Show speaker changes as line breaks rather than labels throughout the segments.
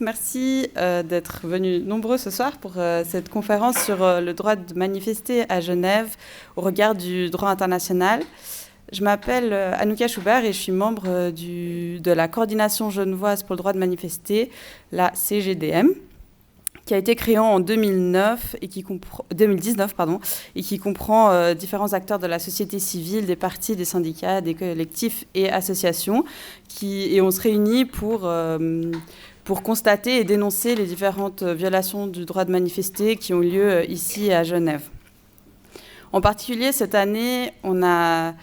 Merci d'être venus nombreux ce soir pour cette conférence sur le droit de manifester à Genève au regard du droit international. Je m'appelle Anouka Schubert et je suis membre de la coordination genevoise pour le droit de manifester, la CGDM, qui a été créée en 2019 et qui comprend différents acteurs de la société civile, des partis, des syndicats, des collectifs et associations, et on se réunit pour constater et dénoncer les différentes violations du droit de manifester qui ont lieu ici à Genève. En particulier, cette année, on a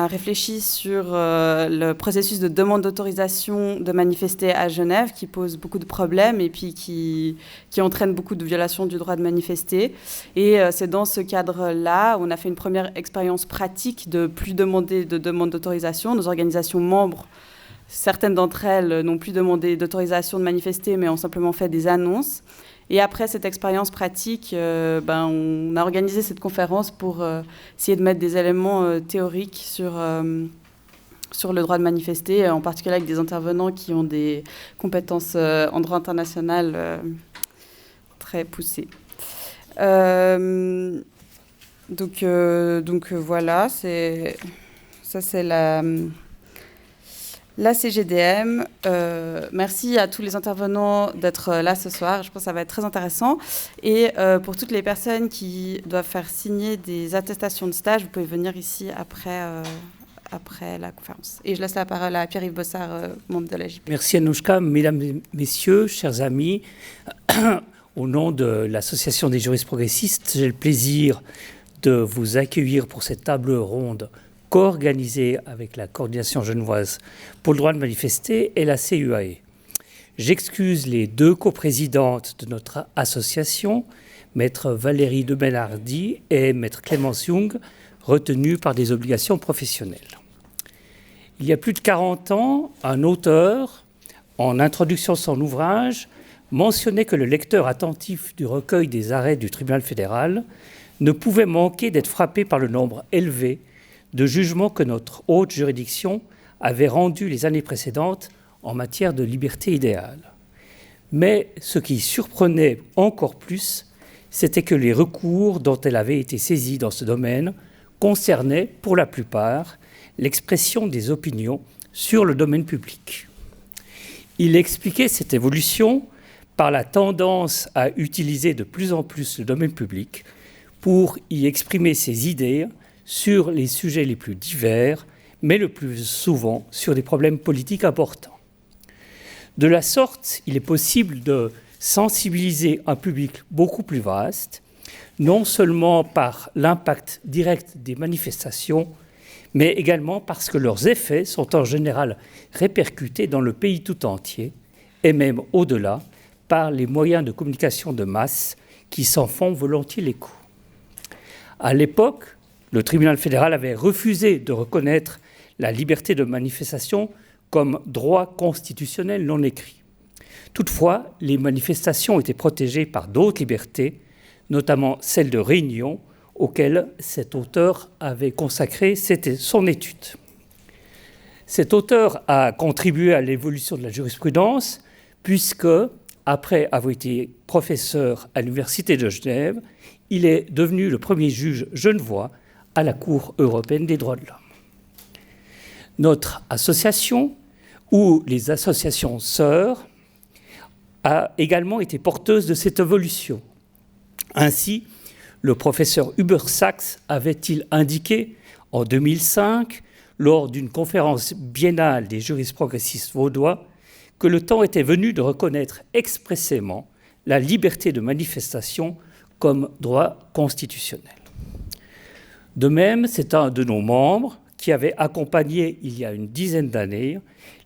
réfléchi sur le processus de demande d'autorisation de manifester à Genève qui pose beaucoup de problèmes et puis qui entraîne beaucoup de violations du droit de manifester. Et c'est dans ce cadre-là, on a fait une première expérience pratique de plus demander de demande d'autorisation. Nos organisations membres, certaines d'entre elles n'ont plus demandé d'autorisation de manifester, mais ont simplement fait des annonces. Et après cette expérience pratique, on a organisé cette conférence pour essayer de mettre des éléments théoriques sur le droit de manifester, en particulier avec des intervenants qui ont des compétences en droit international très poussées. Donc voilà, c'est la CGDM. Merci à tous les intervenants d'être là ce soir. Je pense que ça va être très intéressant. Et pour toutes les personnes qui doivent faire signer des attestations de stage, vous pouvez venir ici après la conférence. Et je laisse la parole à Pierre-Yves Bossard, membre de la JP.
Merci Anouchka. Mesdames et messieurs, chers amis, au nom de l'Association des juristes progressistes, j'ai le plaisir de vous accueillir pour cette table ronde co-organisée avec la coordination genevoise pour le droit de manifester et la CUAE. J'excuse les deux coprésidentes de notre association, maître Valérie de Benardi et maître Clémence Young, retenues par des obligations professionnelles. Il y a plus de 40 ans, un auteur, en introduction de son ouvrage, mentionnait que le lecteur attentif du recueil des arrêts du tribunal fédéral ne pouvait manquer d'être frappé par le nombre élevé de jugements que notre haute juridiction avait rendus les années précédentes en matière de liberté idéale. Mais ce qui surprenait encore plus, c'était que les recours dont elle avait été saisie dans ce domaine concernaient, pour la plupart, l'expression des opinions sur le domaine public. Il expliquait cette évolution par la tendance à utiliser de plus en plus le domaine public pour y exprimer ses idées sur les sujets les plus divers, mais le plus souvent sur des problèmes politiques importants. De la sorte, il est possible de sensibiliser un public beaucoup plus vaste, non seulement par l'impact direct des manifestations, mais également parce que leurs effets sont en général répercutés dans le pays tout entier, et même au-delà, par les moyens de communication de masse qui s'en font volontiers l'écho. À l'époque, le tribunal fédéral avait refusé de reconnaître la liberté de manifestation comme droit constitutionnel non écrit. Toutefois, les manifestations étaient protégées par d'autres libertés, notamment celle de réunion, auxquelles cet auteur avait consacré son étude. Cet auteur a contribué à l'évolution de la jurisprudence, puisque, après avoir été professeur à l'Université de Genève, il est devenu le premier juge genevois à la Cour européenne des droits de l'homme. Notre association, ou les associations sœurs, a également été porteuse de cette évolution. Ainsi, le professeur Hubert Sachs avait-il indiqué en 2005, lors d'une conférence biennale des juristes progressistes vaudois, que le temps était venu de reconnaître expressément la liberté de manifestation comme droit constitutionnel. De même, c'est un de nos membres qui avait accompagné, il y a une dizaine d'années,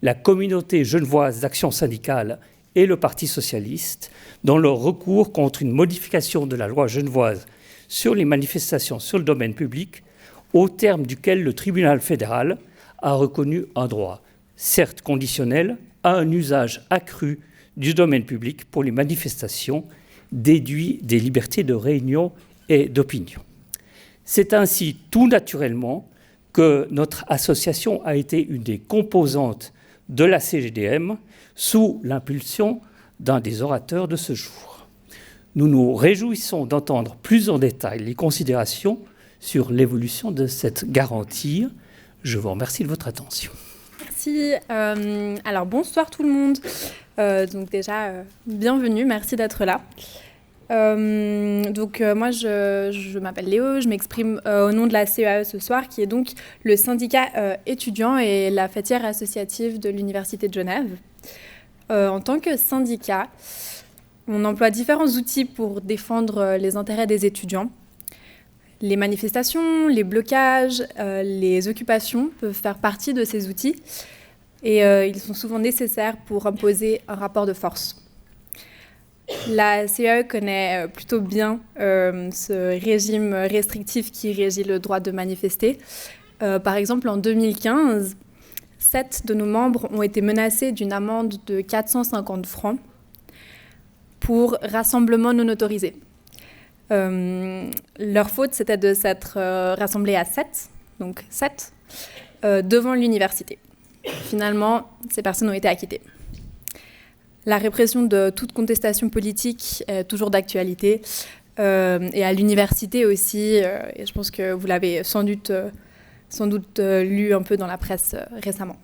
la communauté genevoise d'action syndicale et le Parti socialiste dans leur recours contre une modification de la loi genevoise sur les manifestations sur le domaine public, au terme duquel le tribunal fédéral a reconnu un droit, certes conditionnel, à un usage accru du domaine public pour les manifestations, déduit des libertés de réunion et d'opinion. C'est ainsi tout naturellement que notre association a été une des composantes de la CGDM sous l'impulsion d'un des orateurs de ce jour. Nous nous réjouissons d'entendre plus en détail les considérations sur l'évolution de cette garantie. Je vous remercie de votre attention.
Merci. Alors, bonsoir tout le monde. Donc déjà, bienvenue, merci d'être là. Moi, je m'appelle Léo, je m'exprime au nom de la CEAE ce soir, qui est donc le syndicat étudiant et la fêtière associative de l'Université de Genève. En tant que syndicat, on emploie différents outils pour défendre les intérêts des étudiants. Les manifestations, les blocages, les occupations peuvent faire partie de ces outils et ils sont souvent nécessaires pour imposer un rapport de force. La CEAE connaît plutôt bien ce régime restrictif qui régit le droit de manifester. Par exemple, en 2015, 7 de nos membres ont été menacés d'une amende de 450 francs pour rassemblement non autorisé. Leur faute, c'était de s'être rassemblés à 7, donc 7, devant l'université. Finalement, ces personnes ont été acquittées. La répression de toute contestation politique est toujours d'actualité, et à l'université aussi, et je pense que vous l'avez sans doute lu un peu dans la presse récemment.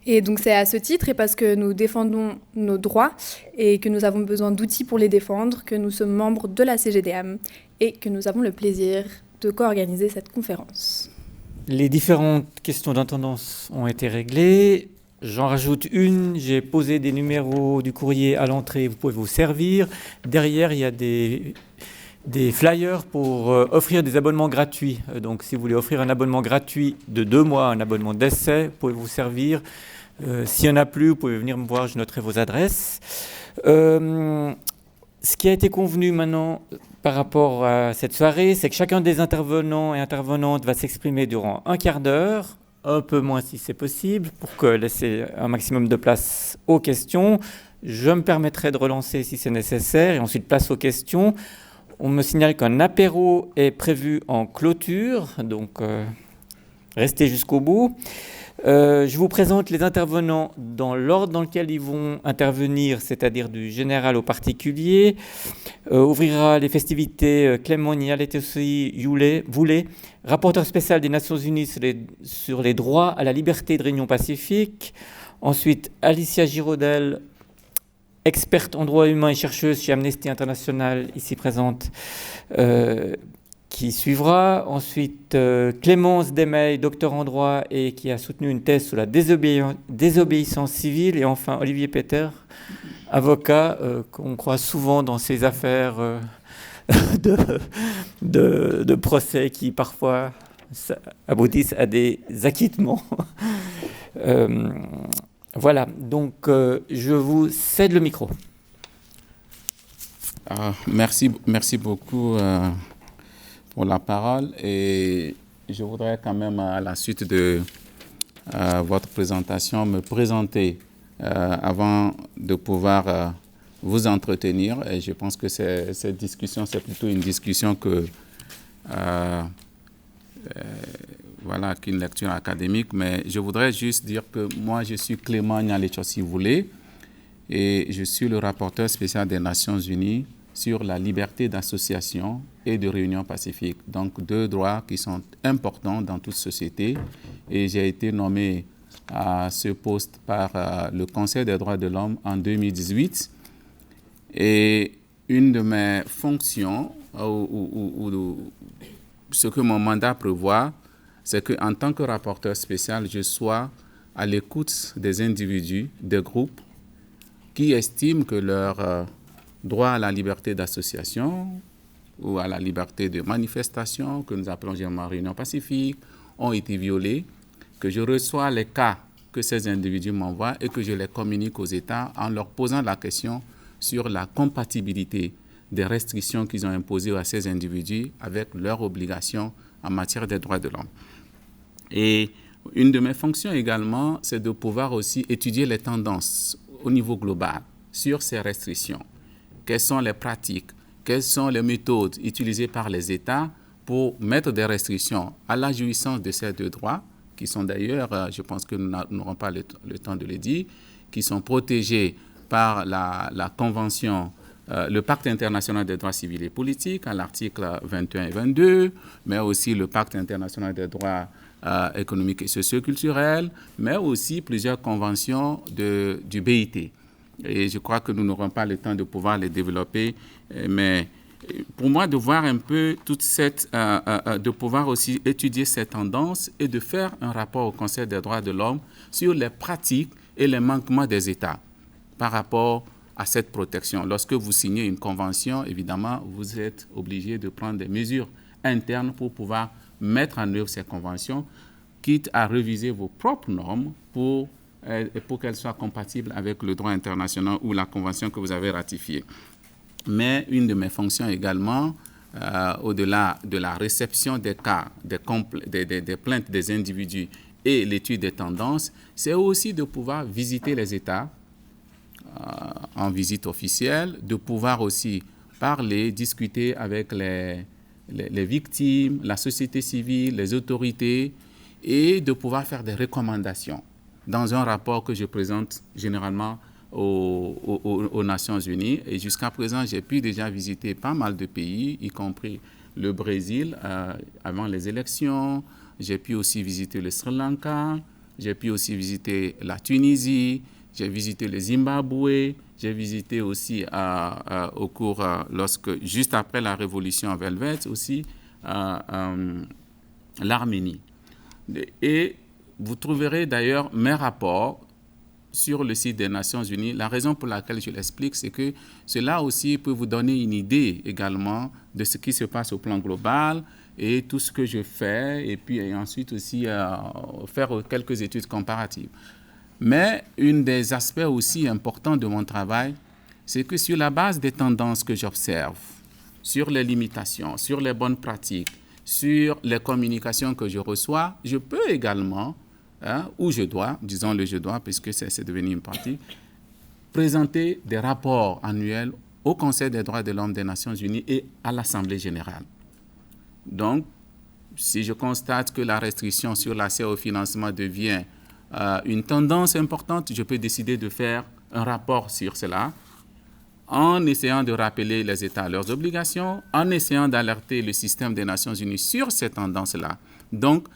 Et donc c'est à ce titre, et parce que nous défendons nos droits et que nous avons besoin d'outils pour les défendre, que nous sommes membres de la CGDM et que nous avons le plaisir de co-organiser cette conférence.
Les différentes questions d'intendance ont été réglées. J'en rajoute une, j'ai posé des numéros du courrier à l'entrée, vous pouvez vous servir. Derrière, il y a des flyers pour offrir des abonnements gratuits. Donc, si vous voulez offrir un abonnement gratuit de 2 mois, un abonnement d'essai, vous pouvez vous servir. S'il n'y en a plus, vous pouvez venir me voir, je noterai vos adresses. Ce qui a été convenu maintenant par rapport à cette soirée, c'est que chacun des intervenants et intervenantes va s'exprimer durant un quart d'heure, un peu moins si c'est possible, pour laisser un maximum de place aux questions. Je me permettrai de relancer si c'est nécessaire, et ensuite place aux questions. On me signale qu'un apéro est prévu en clôture, donc restez jusqu'au bout. Je vous présente les intervenants dans l'ordre dans lequel ils vont intervenir, c'est-à-dire du général au particulier. Ouvrira les festivités Clément Nialetossi-Voulet, rapporteur spécial des Nations Unies sur les droits à la liberté de réunion pacifique. Ensuite, Alicia Giraudel, experte en droits humains et chercheuse chez Amnesty International, ici présente, qui suivra. Ensuite, Clémence Desmeilles, docteur en droit et qui a soutenu une thèse sur la désobéissance civile. Et enfin, Olivier Peter, avocat, qu'on croise souvent dans ces affaires de procès qui parfois aboutissent à des acquittements. Voilà, donc je vous cède le micro.
Merci beaucoup pour la parole, et je voudrais quand même, à la suite de votre présentation, me présenter avant de pouvoir vous entretenir. Et je pense que cette discussion, c'est plutôt une discussion qu'une lecture académique, mais je voudrais juste dire que moi, je suis Clément Nialetossi-Voulet et je suis le rapporteur spécial des Nations Unies sur la liberté d'association et de réunion pacifique. Donc, 2 droits qui sont importants dans toute société. Et j'ai été nommé à ce poste par le Conseil des droits de l'homme en 2018. Et une de mes fonctions, ce que mon mandat prévoit, c'est qu'en tant que rapporteur spécial, je sois à l'écoute des individus, des groupes qui estiment que leur droit à la liberté d'association ou à la liberté de manifestation, que nous appelons généralement réunion pacifique, ont été violés, que je reçois les cas que ces individus m'envoient et que je les communique aux États en leur posant la question sur la compatibilité des restrictions qu'ils ont imposées à ces individus avec leurs obligations en matière des droits de l'homme. Et une de mes fonctions également, c'est de pouvoir aussi étudier les tendances au niveau global sur ces restrictions. Quelles sont les pratiques, quelles sont les méthodes utilisées par les États pour mettre des restrictions à la jouissance de ces 2 droits, qui sont d'ailleurs, je pense que nous n'aurons pas le temps de le dire, qui sont protégés par la Convention, le Pacte international des droits civils et politiques à l'article 21 et 22, mais aussi le Pacte international des droits économiques et socioculturels, mais aussi plusieurs conventions du BIT. Et je crois que nous n'aurons pas le temps de pouvoir les développer, mais pour moi, de voir un peu toute cette, de pouvoir aussi étudier ces tendances et de faire un rapport au Conseil des droits de l'homme sur les pratiques et les manquements des États par rapport à cette protection. Lorsque vous signez une convention, évidemment, vous êtes obligé de prendre des mesures internes pour pouvoir mettre en œuvre ces conventions, quitte à réviser vos propres normes pour qu'elles soient compatibles avec le droit international ou la convention que vous avez ratifiée. Mais une de mes fonctions également, au-delà de la réception des cas, des plaintes des individus et l'étude des tendances, c'est aussi de pouvoir visiter les États en visite officielle, de pouvoir aussi parler, discuter avec les victimes, la société civile, les autorités, et de pouvoir faire des recommandations dans un rapport que je présente généralement aux Nations Unies. Et jusqu'à présent, j'ai pu déjà visiter pas mal de pays, y compris le Brésil avant les élections. J'ai pu aussi visiter le Sri Lanka. J'ai pu aussi visiter la Tunisie. J'ai visité le Zimbabwe. J'ai visité aussi au cours, juste après la révolution velvète aussi, l'Arménie. Et vous trouverez d'ailleurs mes rapports sur le site des Nations Unies. La raison pour laquelle je l'explique, c'est que cela aussi peut vous donner une idée également de ce qui se passe au plan global et tout ce que je fais, et puis ensuite aussi faire quelques études comparatives. Mais un des aspects aussi importants de mon travail, c'est que sur la base des tendances que j'observe, sur les limitations, sur les bonnes pratiques, sur les communications que je reçois, je peux également, ou je dois, disons-le je dois, puisque c'est devenu une pratique, présenter des rapports annuels au Conseil des droits de l'homme des Nations Unies et à l'Assemblée générale. Donc, si je constate que la restriction sur l'accès au financement devient une tendance importante, je peux décider de faire un rapport sur cela en essayant de rappeler les États à leurs obligations, en essayant d'alerter le système des Nations Unies sur ces tendances-là. Donc,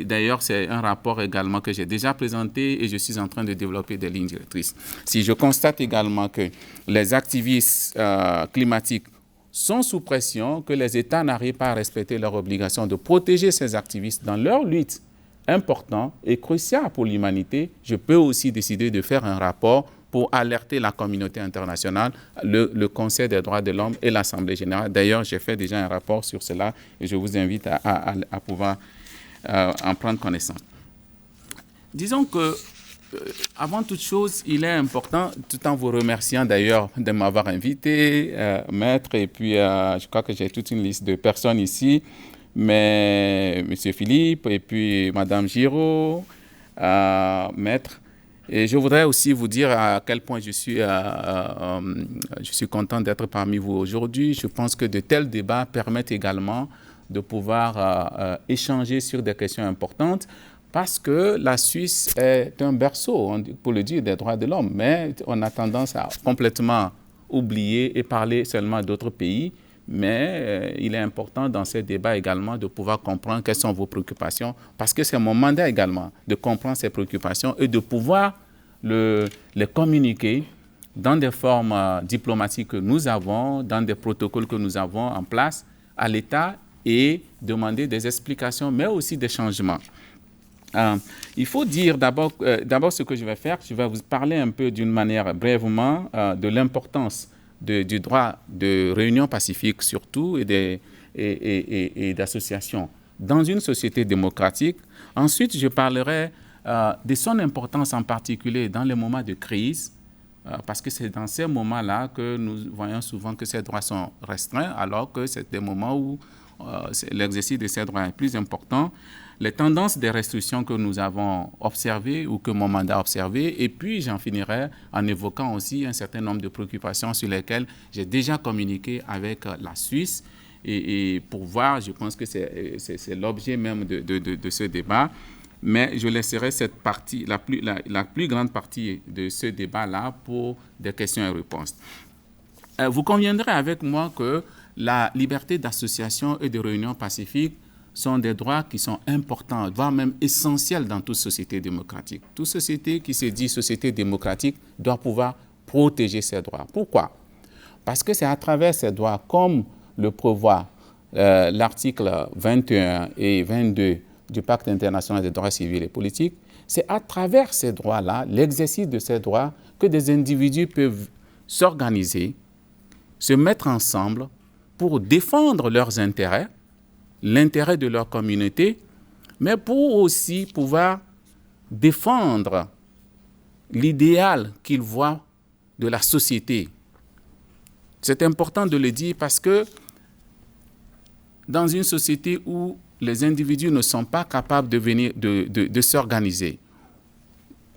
d'ailleurs, c'est un rapport également que j'ai déjà présenté et je suis en train de développer des lignes directrices. Si je constate également que les activistes climatiques sont sous pression, que les États n'arrivent pas à respecter leur obligation de protéger ces activistes dans leur lutte importante et cruciale pour l'humanité, je peux aussi décider de faire un rapport pour alerter la communauté internationale, le Conseil des droits de l'homme et l'Assemblée générale. D'ailleurs, j'ai fait déjà un rapport sur cela et je vous invite à pouvoir en prendre connaissance. Disons que, avant toute chose, il est important, tout en vous remerciant d'ailleurs de m'avoir invité, maître, et puis je crois que j'ai toute une liste de personnes ici, mais M. Philippe, et puis Mme Giraud, maître. Et je voudrais aussi vous dire à quel point je suis content d'être parmi vous aujourd'hui. Je pense que de tels débats permettent également de pouvoir échanger sur des questions importantes parce que la Suisse est un berceau, pour le dire, des droits de l'homme, mais on a tendance à complètement oublier et parler seulement d'autres pays. Mais il est important dans ces débats également de pouvoir comprendre quelles sont vos préoccupations, parce que c'est mon mandat également de comprendre ces préoccupations et de pouvoir les communiquer dans des formes diplomatiques que nous avons, dans des protocoles que nous avons en place à l'État et demander des explications, mais aussi des changements. Il faut dire d'abord ce que je vais faire. Je vais vous parler un peu d'une manière brièvement de l'importance du droit de réunion pacifique surtout et d'association dans une société démocratique. Ensuite, je parlerai de son importance en particulier dans les moments de crise, parce que c'est dans ces moments-là que nous voyons souvent que ces droits sont restreints, alors que c'est des moments où l'exercice de ces droits est plus important. Les tendances des restrictions que nous avons observées ou que mon mandat a observé, et puis j'en finirai en évoquant aussi un certain nombre de préoccupations sur lesquelles j'ai déjà communiqué avec la Suisse et pour voir, je pense que c'est l'objet même de ce débat. mais je laisserai cette partie, la plus grande partie de ce débat-là pour des questions et réponses. Vous conviendrez avec moi que la liberté d'association et de réunion pacifique sont des droits qui sont importants, voire même essentiels dans toute société démocratique. Toute société qui se dit société démocratique doit pouvoir protéger ses droits. Pourquoi? Parce que c'est à travers ces droits, comme le prévoit l'article 21 et 22 du Pacte international des droits civils et politiques, c'est à travers ces droits-là, l'exercice de ces droits, que des individus peuvent s'organiser, se mettre ensemble pour défendre leurs intérêts, l'intérêt de leur communauté, mais pour aussi pouvoir défendre l'idéal qu'ils voient de la société. C'est important de le dire parce que dans une société où les individus ne sont pas capables de s'organiser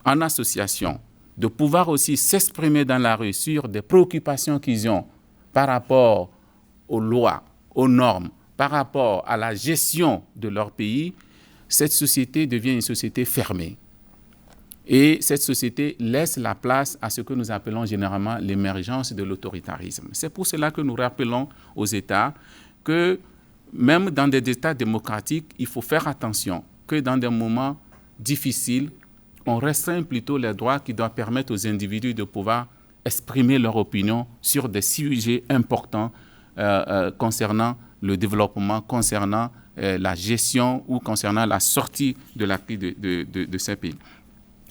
en association, de pouvoir aussi s'exprimer dans la rue sur des préoccupations qu'ils ont par rapport aux lois, aux normes, par rapport à la gestion de leur pays, cette société devient une société fermée. Et cette société laisse la place à ce que nous appelons généralement l'émergence de l'autoritarisme. C'est pour cela que nous rappelons aux États que même dans des États démocratiques, il faut faire attention que dans des moments difficiles, on restreint plutôt les droits qui doivent permettre aux individus de pouvoir exprimer leur opinion sur des sujets importants concernant le développement, concernant la gestion ou concernant la sortie de la crise de ces pays.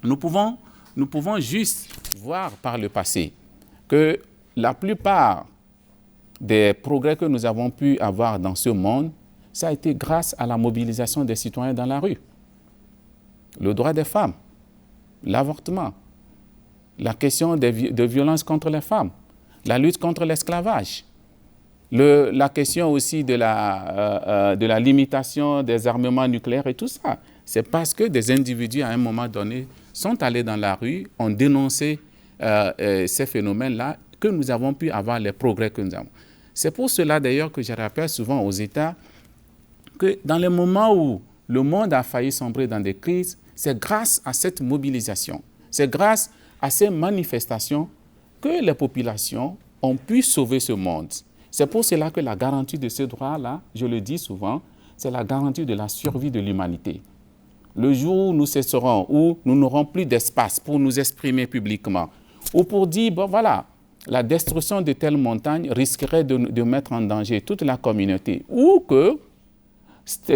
Nous pouvons juste voir par le passé que la plupart des progrès que nous avons pu avoir dans ce monde, ça a été grâce à la mobilisation des citoyens dans la rue. Le droit des femmes, l'avortement, la question de violences contre les femmes, la lutte contre l'esclavage, la question aussi de la limitation des armements nucléaires et tout ça. C'est parce que des individus, à un moment donné, sont allés dans la rue, ont dénoncé ces phénomènes-là, que nous avons pu avoir les progrès que nous avons. C'est pour cela d'ailleurs que je rappelle souvent aux États que dans les moments où le monde a failli sombrer dans des crises, c'est grâce à cette mobilisation, c'est grâce à ces manifestations que les populations ont pu sauver ce monde. C'est pour cela que la garantie de ce droit-là, je le dis souvent, c'est la garantie de la survie de l'humanité. Le jour où nous cesserons, où nous n'aurons plus d'espace pour nous exprimer publiquement, ou pour dire, bon voilà, la destruction de telle montagne risquerait de mettre en danger toute la communauté, ou que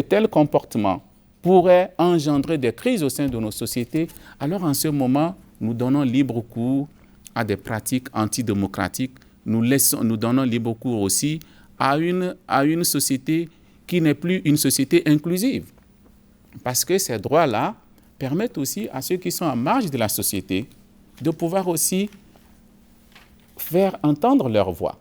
tel comportement pourrait engendrer des crises au sein de nos sociétés, alors en ce moment, nous donnons libre cours à des pratiques antidémocratiques, nous donnons libre cours aussi à une société qui n'est plus une société inclusive. Parce que ces droits-là permettent aussi à ceux qui sont en marge de la société de pouvoir aussi faire entendre leur voix.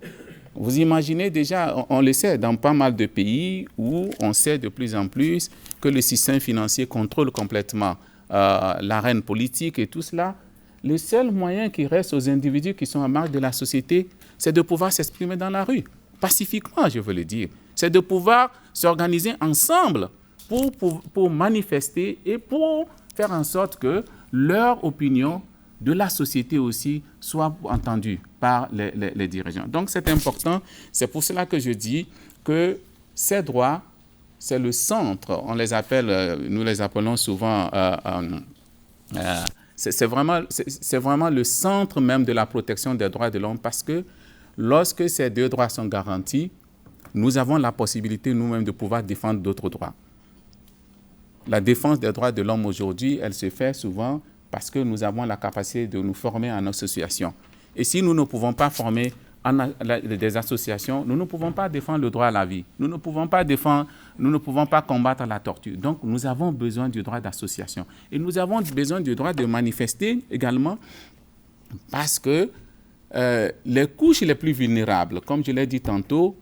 Vous imaginez déjà, on le sait, dans pas mal de pays où on sait de plus en plus que le système financier contrôle complètement l'arène politique et tout cela, le seul moyen qui reste aux individus qui sont en marge de la société, c'est de pouvoir s'exprimer dans la rue, pacifiquement, je veux le dire. C'est de pouvoir s'organiser ensemble pour manifester et pour faire en sorte que leur opinion de la société aussi soit entendue par les dirigeants. Donc c'est important, c'est pour cela que je dis que ces droits, c'est le centre, on les appelle, nous les appelons souvent, c'est vraiment le centre même de la protection des droits de l'homme parce que lorsque ces deux droits sont garantis, nous avons la possibilité nous-mêmes de pouvoir défendre d'autres droits. La défense des droits de l'homme aujourd'hui, elle se fait souvent parce que nous avons la capacité de nous former en association. Et si nous ne pouvons pas former des associations, nous ne pouvons pas défendre le droit à la vie. Nous ne pouvons pas combattre la torture. Donc, nous avons besoin du droit d'association. Et nous avons besoin du droit de manifester également parce que les couches les plus vulnérables, comme je l'ai dit tantôt,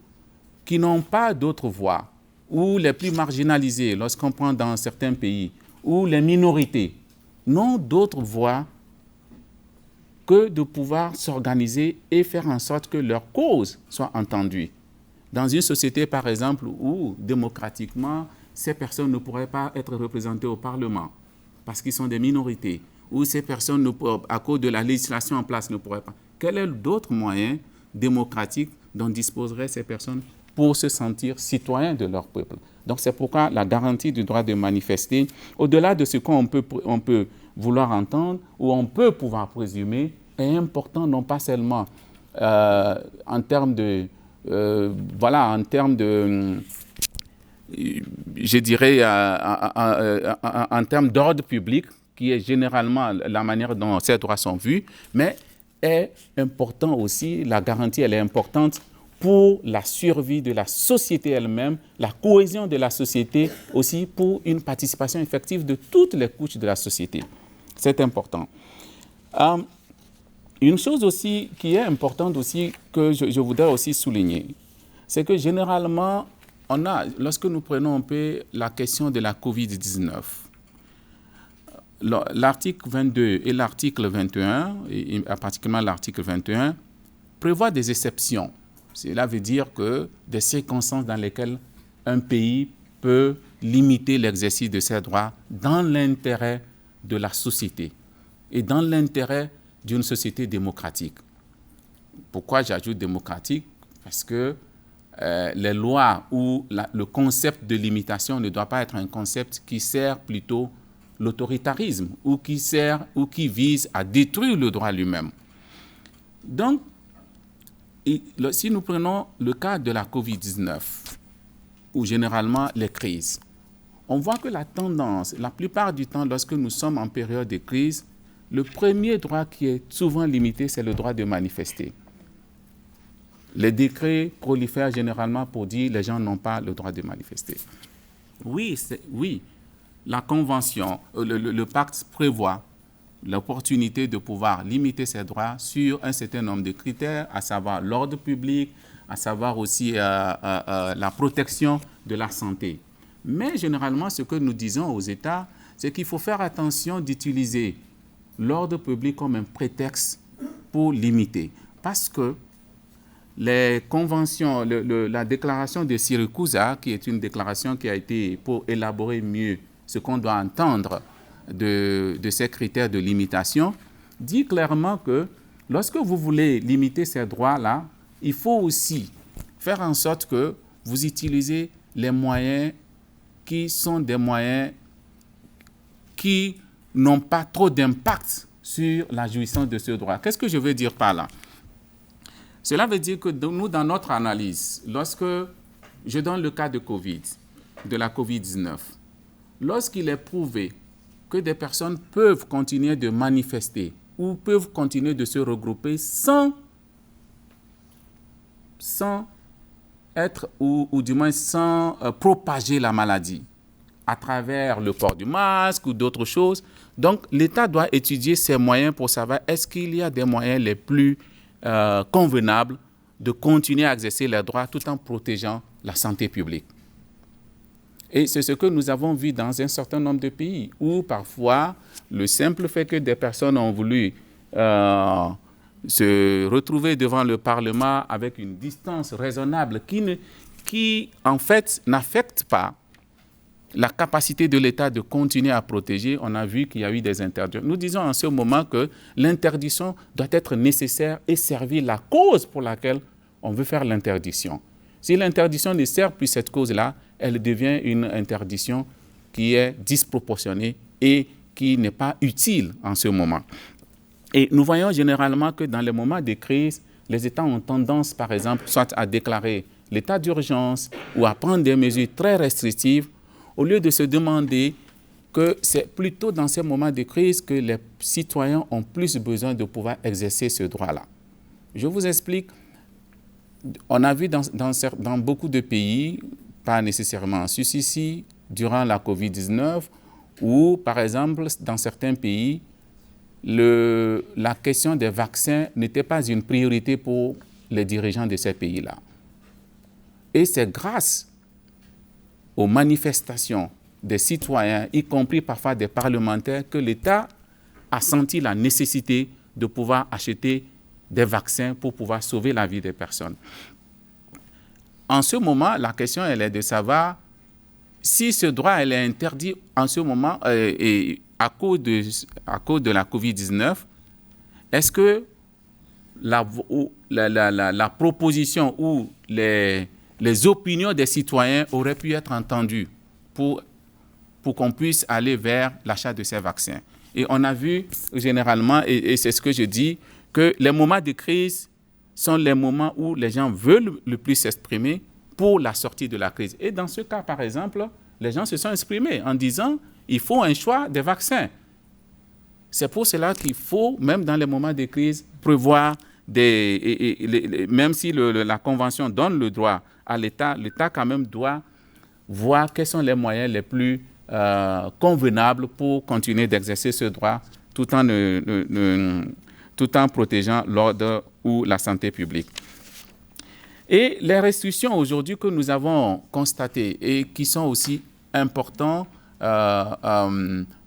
qui n'ont pas d'autre voie, ou les plus marginalisés, lorsqu'on prend dans certains pays, ou les minorités, n'ont d'autre voie que de pouvoir s'organiser et faire en sorte que leur cause soit entendue. Dans une société, par exemple, où démocratiquement, ces personnes ne pourraient pas être représentées au Parlement, parce qu'ils sont des minorités, ou ces personnes, à cause de la législation en place, ne pourraient pas. Quel est d'autres moyens démocratiques dont disposeraient ces personnes pour se sentir citoyens de leur peuple? Donc, c'est pourquoi la garantie du droit de manifester, au-delà de ce qu'on peut vouloir entendre ou on peut pouvoir présumer, est important, non pas seulement en termes de, je dirais, en termes d'ordre public, qui est généralement la manière dont ces droits sont vus, mais est important aussi, la garantie, elle est importante pour la survie de la société elle-même, la cohésion de la société, aussi pour une participation effective de toutes les couches de la société. C'est important. Une chose aussi qui est importante aussi, que je voudrais aussi souligner, c'est que généralement, lorsque nous prenons un peu la question de la COVID-19, l'article 22 et l'article 21, et particulièrement l'article 21, prévoient des exceptions. Cela veut dire que des circonstances dans lesquelles un pays peut limiter l'exercice de ses droits dans l'intérêt de la société et dans l'intérêt d'une société démocratique. Pourquoi j'ajoute démocratique? Parce que les lois ou le concept de limitation ne doit pas être un concept qui sert plutôt l'autoritarisme ou qui vise à détruire le droit lui-même. Donc, si nous prenons le cas de la COVID-19, ou généralement les crises, on voit que la tendance, la plupart du temps, lorsque nous sommes en période de crise, le premier droit qui est souvent limité, c'est le droit de manifester. Les décrets prolifèrent généralement pour dire que les gens n'ont pas le droit de manifester. Oui, la convention, le pacte prévoit l'opportunité de pouvoir limiter ces droits sur un certain nombre de critères, à savoir l'ordre public, à savoir aussi la protection de la santé. Mais généralement, ce que nous disons aux États, c'est qu'il faut faire attention d'utiliser l'ordre public comme un prétexte pour limiter. Parce que les conventions, la déclaration de Siracusa, qui est une déclaration qui a été pour élaborer mieux ce qu'on doit entendre de ces critères de limitation, dit clairement que lorsque vous voulez limiter ces droits-là, il faut aussi faire en sorte que vous utilisez les moyens qui sont des moyens qui n'ont pas trop d'impact sur la jouissance de ce droit. Qu'est-ce que je veux dire par là? Cela veut dire que nous, dans notre analyse, lorsque je donne le cas de la COVID-19, lorsqu'il est prouvé que des personnes peuvent continuer de manifester ou peuvent continuer de se regrouper sans être, ou du moins sans propager la maladie à travers le port du masque ou d'autres choses. Donc, l'État doit étudier ces moyens pour savoir est-ce qu'il y a des moyens les plus convenables de continuer à exercer leurs droits tout en protégeant la santé publique. Et c'est ce que nous avons vu dans un certain nombre de pays où parfois le simple fait que des personnes ont voulu se retrouver devant le Parlement avec une distance raisonnable qui en fait n'affecte pas la capacité de l'État de continuer à protéger, on a vu qu'il y a eu des interdictions. Nous disons en ce moment que l'interdiction doit être nécessaire et servir la cause pour laquelle on veut faire l'interdiction. Si l'interdiction ne sert plus cette cause-là, elle devient une interdiction qui est disproportionnée et qui n'est pas utile en ce moment. Et nous voyons généralement que dans les moments de crise, les États ont tendance, par exemple, soit à déclarer l'état d'urgence ou à prendre des mesures très restrictives, au lieu de se demander que c'est plutôt dans ces moments de crise que les citoyens ont plus besoin de pouvoir exercer ce droit-là. Je vous explique. On a vu dans beaucoup de pays, pas nécessairement en Suisse ici, durant la COVID-19, où, par exemple, dans certains pays, la question des vaccins n'était pas une priorité pour les dirigeants de ces pays-là. Et c'est grâce aux manifestations des citoyens, y compris parfois des parlementaires, que l'État a senti la nécessité de pouvoir acheter des vaccins pour pouvoir sauver la vie des personnes. En ce moment, la question elle est de savoir si ce droit elle est interdit en ce moment et à cause de la COVID-19, est-ce que la proposition ou les opinions des citoyens auraient pu être entendues pour qu'on puisse aller vers l'achat de ces vaccins? Et on a vu généralement, et c'est ce que je dis, que les moments de crise sont les moments où les gens veulent le plus s'exprimer pour la sortie de la crise. Et dans ce cas, par exemple, les gens se sont exprimés en disant il faut un choix des vaccins. C'est pour cela qu'il faut, même dans les moments de crise, prévoir même si la Convention donne le droit à l'État, l'État quand même doit voir quels sont les moyens les plus convenables pour continuer d'exercer ce droit tout en protégeant l'ordre ou la santé publique. Et les restrictions aujourd'hui que nous avons constatées et qui sont aussi importantes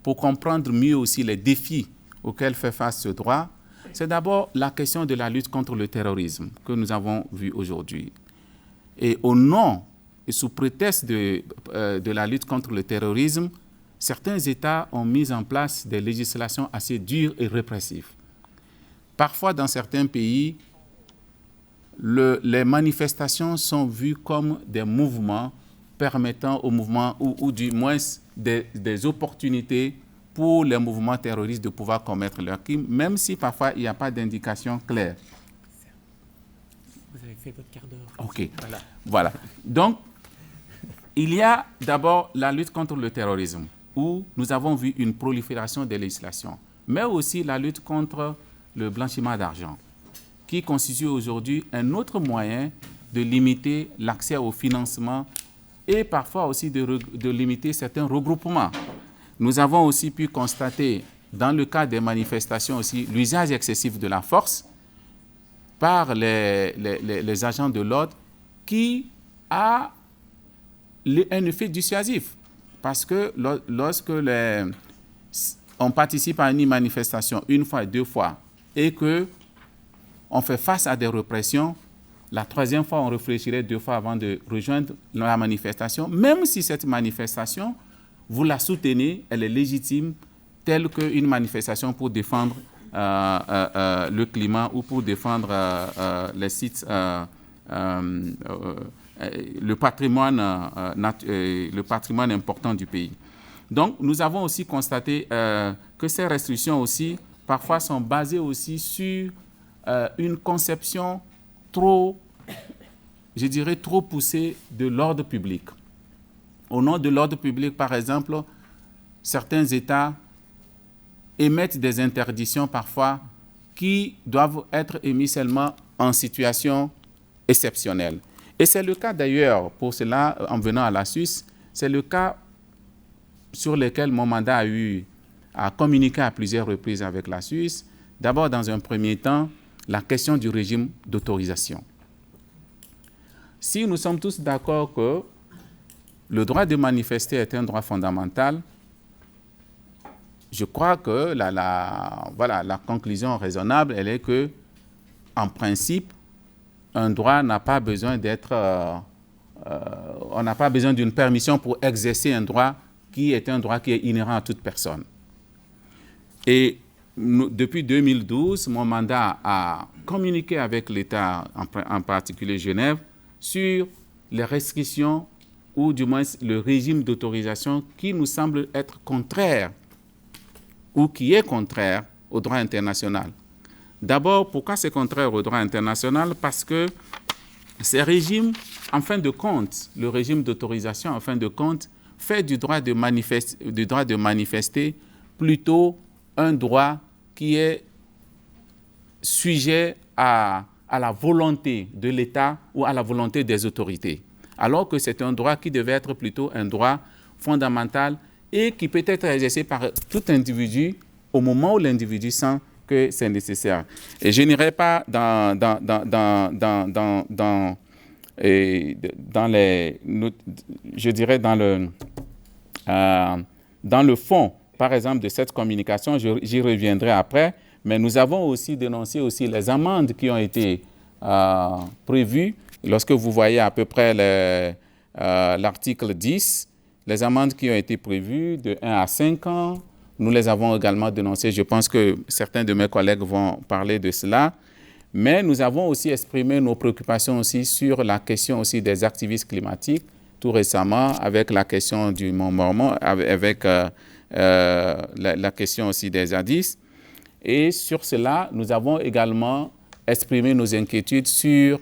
pour comprendre mieux aussi les défis auxquels fait face ce droit, c'est d'abord la question de la lutte contre le terrorisme que nous avons vu aujourd'hui. Et au nom et sous prétexte de la lutte contre le terrorisme, certains États ont mis en place des législations assez dures et répressives. Parfois, dans certains pays, les manifestations sont vues comme des mouvements permettant aux mouvements, ou du moins des opportunités pour les mouvements terroristes de pouvoir commettre leurs crimes, même si parfois il n'y a pas d'indication claire.
Vous avez fait votre quart d'heure.
OK. Voilà. Donc, il y a d'abord la lutte contre le terrorisme, où nous avons vu une prolifération des législations, mais aussi la lutte contre le blanchiment d'argent, qui constitue aujourd'hui un autre moyen de limiter l'accès au financement et parfois aussi de limiter certains regroupements. Nous avons aussi pu constater, dans le cas des manifestations aussi, l'usage excessif de la force par les agents de l'ordre qui a un effet dissuasif. Parce que lorsque on participe à une manifestation une fois et deux fois et qu'on fait face à des répressions, la troisième fois, on réfléchirait deux fois avant de rejoindre la manifestation, même si cette manifestation, vous la soutenez, elle est légitime, telle qu'une manifestation pour défendre le climat ou pour défendre les sites, le patrimoine important du pays. Donc, nous avons aussi constaté que ces restrictions aussi, parfois, sont basées aussi sur une conception trop poussée de l'ordre public. Au nom de l'ordre public, par exemple, certains États émettent des interdictions parfois qui doivent être émises seulement en situation exceptionnelle. Et c'est le cas d'ailleurs, pour cela, en venant à la Suisse, c'est le cas sur lequel mon mandat a eu à communiquer à plusieurs reprises avec la Suisse. D'abord, dans un premier temps, la question du régime d'autorisation. Si nous sommes tous d'accord que le droit de manifester est un droit fondamental, je crois que la conclusion raisonnable, elle est que, en principe, un droit n'a pas besoin on n'a pas besoin d'une permission pour exercer un droit qui est un droit qui est inhérent à toute personne. Et depuis 2012, mon mandat a communiqué avec l'État, en particulier Genève, sur les restrictions ou du moins le régime d'autorisation qui nous semble être contraire ou qui est contraire au droit international. D'abord, pourquoi c'est contraire au droit international? Parce que ces régimes, en fin de compte, le régime d'autorisation, en fin de compte, fait du droit de manifester plutôt un droit qui est sujet à la volonté de l'État ou à la volonté des autorités, alors que c'est un droit qui devait être plutôt un droit fondamental et qui peut être exercé par tout individu au moment où l'individu sent que c'est nécessaire. Et je n'irai pas dans le fond, par exemple, de cette communication, j'y reviendrai après, mais nous avons aussi dénoncé aussi les amendes qui ont été prévues. Lorsque vous voyez à peu près l'article 10, les amendes qui ont été prévues de 1 à 5 ans, nous les avons également dénoncés. Je pense que certains de mes collègues vont parler de cela. Mais nous avons aussi exprimé nos préoccupations aussi sur la question aussi des activistes climatiques, tout récemment avec la question du Mont Mormon, avec la question aussi des zadistes. Et sur cela, nous avons également exprimé nos inquiétudes sur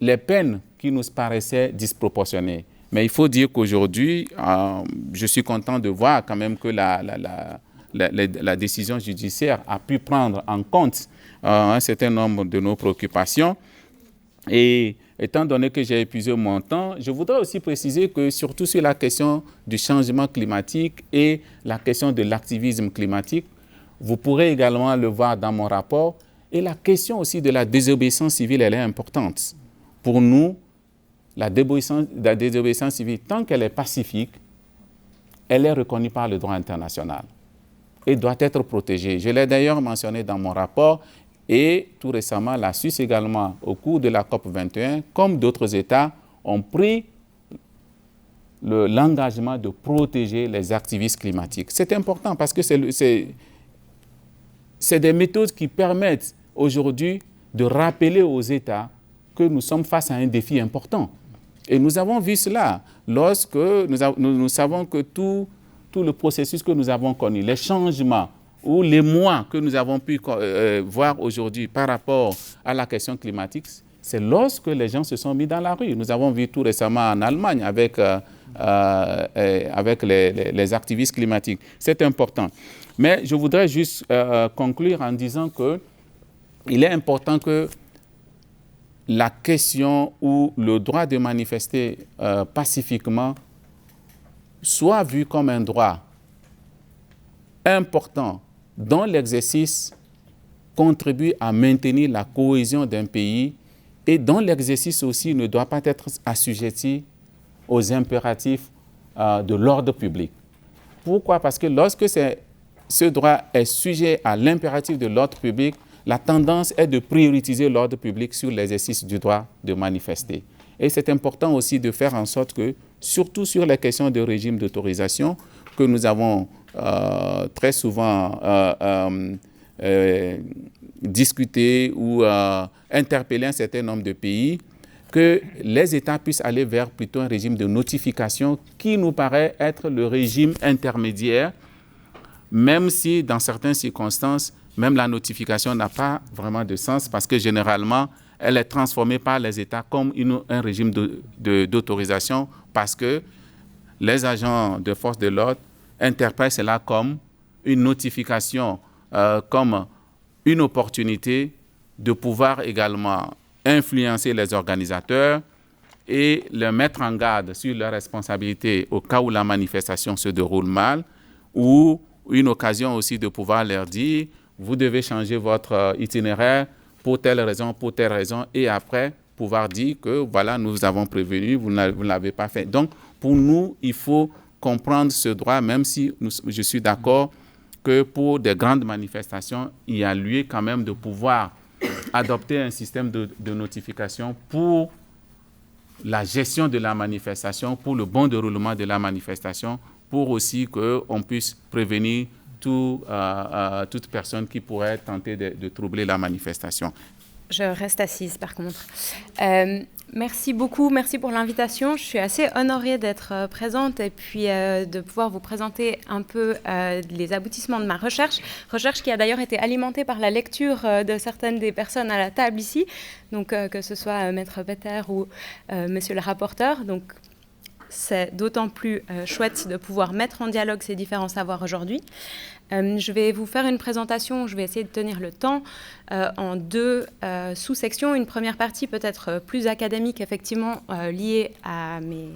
les peines qui nous paraissaient disproportionnées. Mais il faut dire qu'aujourd'hui, je suis content de voir quand même que la décision judiciaire a pu prendre en compte un certain nombre de nos préoccupations. Et étant donné que j'ai épuisé mon temps, je voudrais aussi préciser que surtout sur la question du changement climatique et la question de l'activisme climatique, vous pourrez également le voir dans mon rapport. Et la question aussi de la désobéissance civile, elle est importante. Pour nous, la désobéissance civile, tant qu'elle est pacifique, elle est reconnue par le droit international et doit être protégée. Je l'ai d'ailleurs mentionné dans mon rapport et tout récemment, la Suisse également, au cours de la COP21, comme d'autres États, ont pris l'engagement de protéger les activistes climatiques. C'est important parce que c'est des méthodes qui permettent aujourd'hui de rappeler aux États que nous sommes face à un défi important. Et nous avons vu cela lorsque nous savons que tout le processus que nous avons connu, les changements ou les mois que nous avons pu voir aujourd'hui par rapport à la question climatique, c'est lorsque les gens se sont mis dans la rue. Nous avons vu tout récemment en Allemagne avec les activistes climatiques. C'est important. Mais je voudrais juste conclure en disant qu'il est important que la question ou le droit de manifester pacifiquement soit vu comme un droit important dont l'exercice contribue à maintenir la cohésion d'un pays et dont l'exercice aussi ne doit pas être assujetti aux impératifs de l'ordre public. Pourquoi? Parce que lorsque ce droit est sujet à l'impératif de l'ordre public, la tendance est de prioriser l'ordre public sur l'exercice du droit de manifester. Et c'est important aussi de faire en sorte que, surtout sur les questions de régime d'autorisation, que nous avons très souvent discuté ou interpellé un certain nombre de pays, que les États puissent aller vers plutôt un régime de notification qui nous paraît être le régime intermédiaire, même si dans certaines circonstances, même la notification n'a pas vraiment de sens parce que généralement, elle est transformée par les États comme un régime d'autorisation parce que les agents de force de l'ordre interprètent cela comme une notification, comme une opportunité de pouvoir également influencer les organisateurs et les mettre en garde sur leurs responsabilités au cas où la manifestation se déroule mal, ou une occasion aussi de pouvoir leur dire « vous devez changer votre itinéraire pour telle raison, et après pouvoir dire que voilà, nous avons prévenu, vous ne l'avez pas fait. » Donc, pour nous, il faut comprendre ce droit, même si je suis d'accord que pour des grandes manifestations, il y a lieu quand même de pouvoir adopter un système de notification pour la gestion de la manifestation, pour le bon déroulement de la manifestation, pour aussi qu'on puisse prévenir toute personne qui pourrait tenter de troubler la manifestation.
Je reste assise par contre. Merci beaucoup, merci pour l'invitation. Je suis assez honorée d'être présente et puis de pouvoir vous présenter un peu les aboutissements de ma recherche qui a d'ailleurs été alimentée par la lecture de certaines des personnes à la table ici, donc que ce soit Maître Peter ou Monsieur le rapporteur. Donc, c'est d'autant plus chouette de pouvoir mettre en dialogue ces différents savoirs aujourd'hui. Je vais vous faire une présentation, je vais essayer de tenir le temps en deux sous-sections. Une première partie peut-être plus académique, effectivement, liée à mes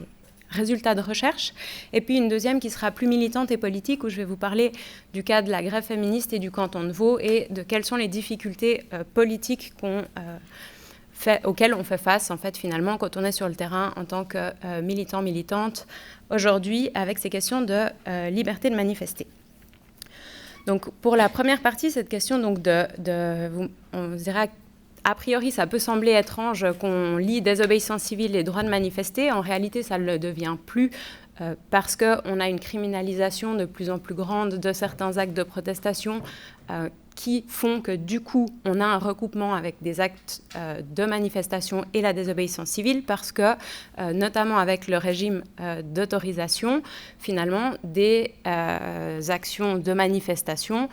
résultats de recherche. Et puis une deuxième qui sera plus militante et politique, où je vais vous parler du cas de la grève féministe et du canton de Vaud et de quelles sont les difficultés politiques auxquelles on fait face, en fait, finalement, quand on est sur le terrain en tant que militant, militante, aujourd'hui, avec ces questions de liberté de manifester. Donc, pour la première partie, cette question, donc, on dira, a priori, ça peut sembler étrange qu'on lie désobéissance civile et droit de manifester. En réalité, ça ne le devient plus parce qu'on a une criminalisation de plus en plus grande de certains actes de protestation qui font que du coup, on a un recoupement avec des actes de manifestation et la désobéissance civile parce que, notamment avec le régime d'autorisation, finalement, des actions de manifestation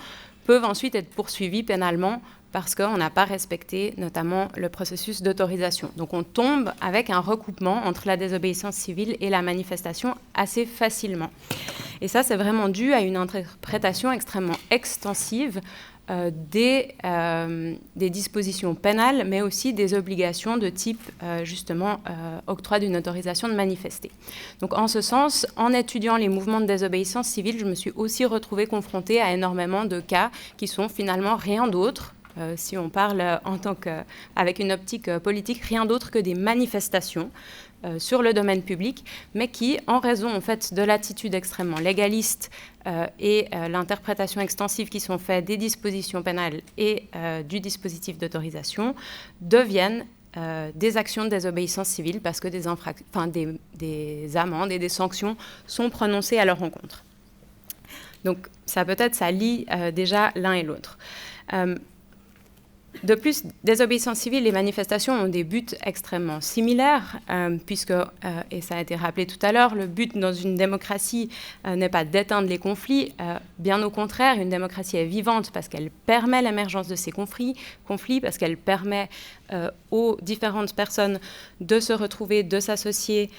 peuvent ensuite être poursuivies pénalement parce qu'on n'a pas respecté notamment le processus d'autorisation. Donc on tombe avec un recoupement entre la désobéissance civile et la manifestation assez facilement. Et ça, c'est vraiment dû à une interprétation extrêmement extensive des dispositions pénales, mais aussi des obligations de type, justement, octroi d'une autorisation de manifester. Donc, en ce sens, en étudiant les mouvements de désobéissance civile, je me suis aussi retrouvée confrontée à énormément de cas qui sont finalement rien d'autre, si on parle avec une optique politique, rien d'autre que des manifestations sur le domaine public, mais qui, en raison en fait, de l'attitude extrêmement légaliste et l'interprétation extensive qui sont faites des dispositions pénales et du dispositif d'autorisation, deviennent des actions de désobéissance civile parce que des amendes et des sanctions sont prononcées à leur encontre. Donc ça peut-être, ça lie déjà l'un et l'autre. De plus, désobéissance civile et manifestations ont des buts extrêmement similaires, puisque, et ça a été rappelé tout à l'heure, le but dans une démocratie n'est pas d'éteindre les conflits, bien au contraire, une démocratie est vivante parce qu'elle permet l'émergence de ces conflits parce qu'elle permet aux différentes personnes de se retrouver, de s'associer,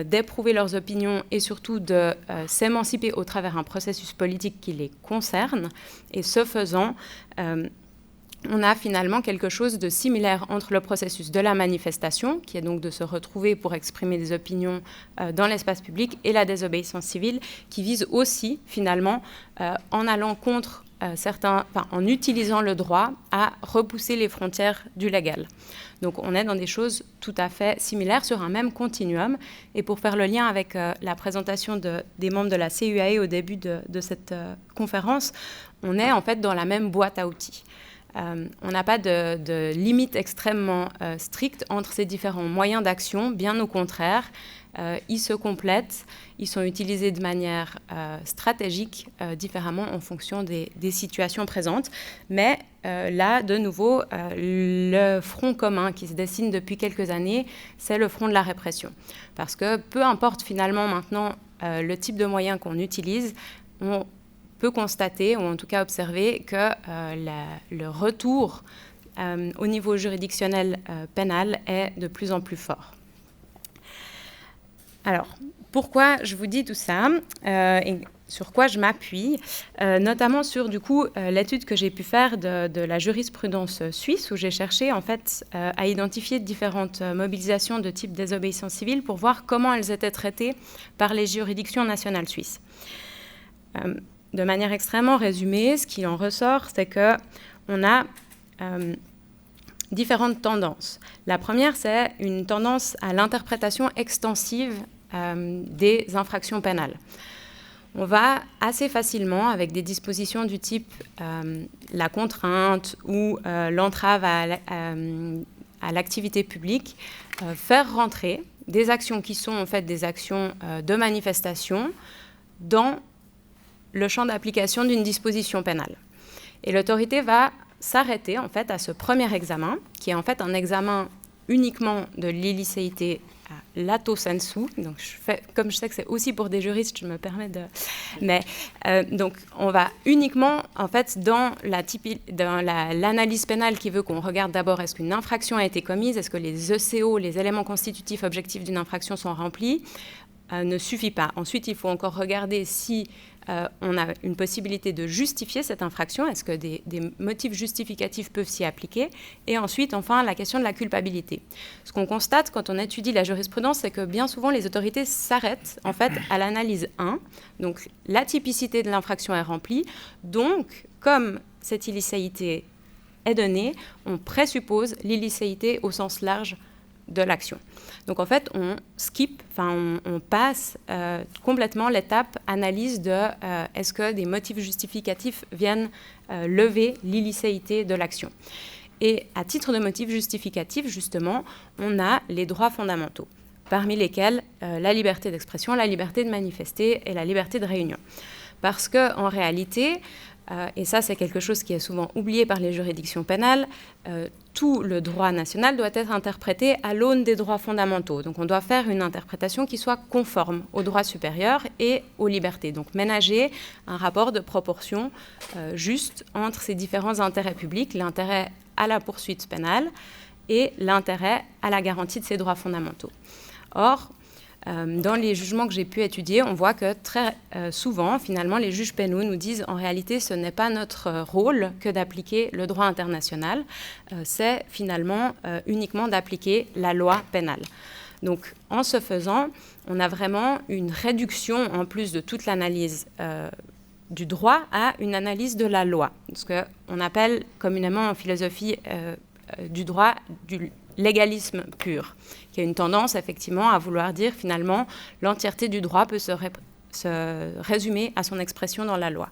d'éprouver leurs opinions et surtout de s'émanciper au travers d'un processus politique qui les concerne. Et ce faisant, on a finalement quelque chose de similaire entre le processus de la manifestation, qui est donc de se retrouver pour exprimer des opinions dans l'espace public, et la désobéissance civile, qui vise aussi finalement, en allant contre en utilisant le droit à repousser les frontières du légal. Donc on est dans des choses tout à fait similaires sur un même continuum. Et pour faire le lien avec la présentation des membres de la CUAE au début de cette conférence, on est en fait dans la même boîte à outils. On n'a pas de limite extrêmement stricte entre ces différents moyens d'action, bien au contraire. Ils se complètent, ils sont utilisés de manière stratégique, différemment en fonction des situations présentes. Mais là, de nouveau, le front commun qui se dessine depuis quelques années, c'est le front de la répression. Parce que peu importe finalement maintenant le type de moyens qu'on utilise, on peut constater, ou en tout cas observer, que le retour au niveau juridictionnel pénal est de plus en plus fort. Alors, pourquoi je vous dis tout ça et sur quoi je m'appuie, notamment sur du coup l'étude que j'ai pu faire de la jurisprudence suisse, où j'ai cherché en fait à identifier différentes mobilisations de type désobéissance civile pour voir comment elles étaient traitées par les juridictions nationales suisses. De manière extrêmement résumée, ce qui en ressort, c'est qu'on a différentes tendances. La première, c'est une tendance à l'interprétation extensive des infractions pénales. On va assez facilement, avec des dispositions du type la contrainte ou l'entrave à l'activité publique, faire rentrer des actions qui sont en fait des actions de manifestation dans le champ d'application d'une disposition pénale. Et l'autorité va s'arrêter en fait à ce premier examen, qui est en fait un examen uniquement de l'illicéité à lato sensu. Donc comme je sais que c'est aussi pour des juristes, je me permets de... Mais donc on va uniquement en fait dans l'analyse pénale qui veut qu'on regarde d'abord est-ce qu'une infraction a été commise, est-ce que les ECO, les éléments constitutifs objectifs d'une infraction sont remplis, ne suffit pas. Ensuite, il faut encore regarder si on a une possibilité de justifier cette infraction, est-ce que des motifs justificatifs peuvent s'y appliquer, et ensuite, enfin, la question de la culpabilité. Ce qu'on constate quand on étudie la jurisprudence, c'est que bien souvent, les autorités s'arrêtent en fait à l'analyse 1, donc la typicité de l'infraction est remplie, donc comme cette illicéité est donnée, on présuppose l'illicéité au sens large de l'action. Donc en fait, on passe complètement l'étape analyse de est-ce que des motifs justificatifs viennent lever l'illicéité de l'action. Et à titre de motif justificatif, justement, on a les droits fondamentaux. parmi lesquels la liberté d'expression, la liberté de manifester et la liberté de réunion. Parce qu'en réalité, et ça c'est quelque chose qui est souvent oublié par les juridictions pénales, tout le droit national doit être interprété à l'aune des droits fondamentaux. Donc on doit faire une interprétation qui soit conforme aux droits supérieurs et aux libertés. Donc ménager un rapport de proportion juste entre ces différents intérêts publics, l'intérêt à la poursuite pénale et l'intérêt à la garantie de ces droits fondamentaux. Or, dans les jugements que j'ai pu étudier, on voit que très souvent, finalement, les juges pénaux nous disent en réalité, ce n'est pas notre rôle que d'appliquer le droit international, c'est finalement uniquement d'appliquer la loi pénale. Donc, en ce faisant, on a vraiment une réduction, en plus de toute l'analyse du droit, à une analyse de la loi. Ce qu'on appelle communément en philosophie du droit du légalisme pur, qui a une tendance effectivement à vouloir dire finalement l'entièreté du droit peut se résumer à son expression dans la loi.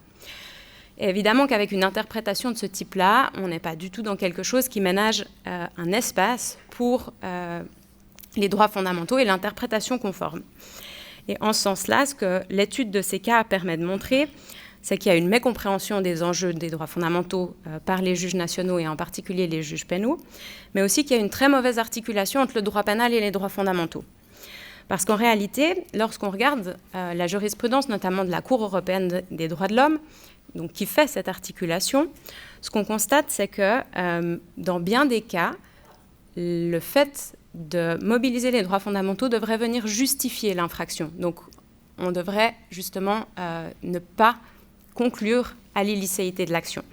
Et évidemment qu'avec une interprétation de ce type-là, on n'est pas du tout dans quelque chose qui ménage un espace pour les droits fondamentaux et l'interprétation conforme. Et en ce sens-là, ce que l'étude de ces cas permet de montrer, c'est qu'il y a une mécompréhension des enjeux des droits fondamentaux par les juges nationaux et en particulier les juges pénaux, mais aussi qu'il y a une très mauvaise articulation entre le droit pénal et les droits fondamentaux. Parce qu'en réalité, lorsqu'on regarde la jurisprudence, notamment de la Cour européenne des droits de l'homme, donc qui fait cette articulation, ce qu'on constate, c'est que dans bien des cas, le fait de mobiliser les droits fondamentaux devrait venir justifier l'infraction. Donc, on devrait justement ne pas conclure à l'illicéité de l'action.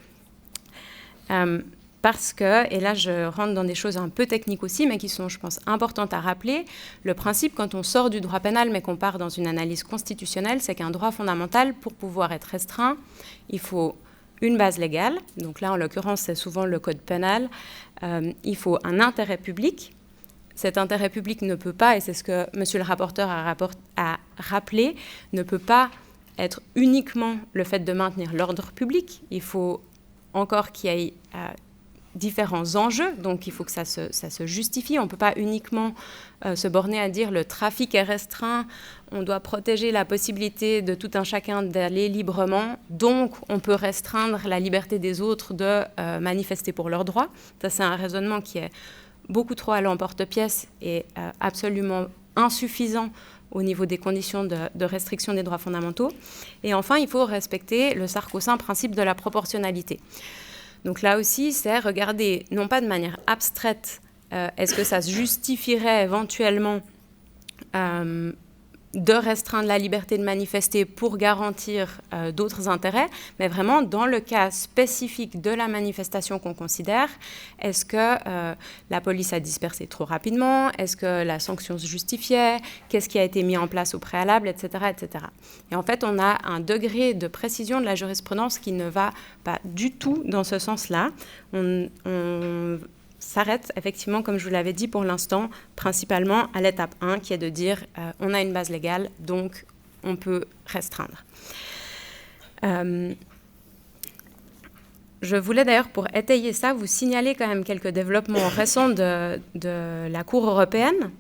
Parce que, et là je rentre dans des choses un peu techniques aussi, mais qui sont, je pense, importantes à rappeler, le principe quand on sort du droit pénal, mais qu'on part dans une analyse constitutionnelle, c'est qu'un droit fondamental, pour pouvoir être restreint, il faut une base légale, donc là en l'occurrence c'est souvent le code pénal, il faut un intérêt public. Cet intérêt public ne peut pas, et c'est ce que monsieur le rapporteur a rappelé, ne peut pas être uniquement le fait de maintenir l'ordre public. Il faut encore qu'il y ait différents enjeux, donc il faut que ça se justifie. On ne peut pas uniquement se borner à dire le trafic est restreint, on doit protéger la possibilité de tout un chacun d'aller librement, donc on peut restreindre la liberté des autres de manifester pour leurs droits. Ça, c'est un raisonnement qui est beaucoup trop à l'emporte-pièce et absolument insuffisant au niveau des conditions de restriction des droits fondamentaux. Et enfin, il faut respecter le sacro-saint principe de la proportionnalité. Donc là aussi, c'est regarder, non pas de manière abstraite, est-ce que ça se justifierait éventuellement de restreindre la liberté de manifester pour garantir d'autres intérêts, mais vraiment dans le cas spécifique de la manifestation qu'on considère, est-ce que la police a dispersé trop rapidement, est-ce que la sanction se justifiait, qu'est-ce qui a été mis en place au préalable, etc., etc. Et en fait, on a un degré de précision de la jurisprudence qui ne va pas du tout dans ce sens-là. On s'arrête effectivement, comme je vous l'avais dit pour l'instant, principalement à l'étape 1, qui est de dire on a une base légale, donc on peut restreindre. Je voulais d'ailleurs, pour étayer ça, vous signaler quand même quelques développements récents de la Cour européenne,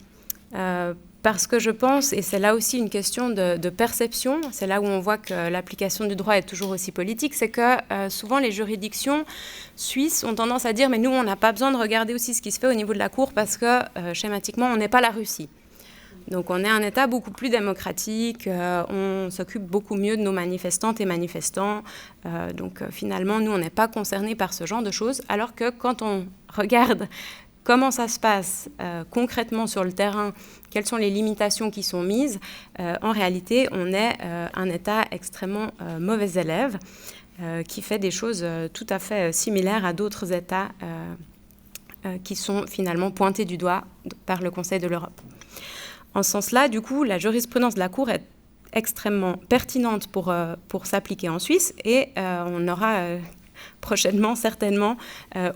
parce que je pense, et c'est là aussi une question de perception, c'est là où on voit que l'application du droit est toujours aussi politique, c'est que souvent les juridictions suisses ont tendance à dire « mais nous, on n'a pas besoin de regarder aussi ce qui se fait au niveau de la Cour parce que, schématiquement, on n'est pas la Russie ». Donc on est un État beaucoup plus démocratique, on s'occupe beaucoup mieux de nos manifestantes et manifestants, donc finalement, nous, on n'est pas concernés par ce genre de choses, alors que quand on regarde comment ça se passe concrètement sur le terrain, quelles sont les limitations qui sont mises, en réalité, on est un État extrêmement mauvais élève qui fait des choses tout à fait similaires à d'autres États qui sont finalement pointés du doigt par le Conseil de l'Europe. En ce sens-là, du coup, la jurisprudence de la Cour est extrêmement pertinente pour s'appliquer en Suisse et on aura prochainement, certainement,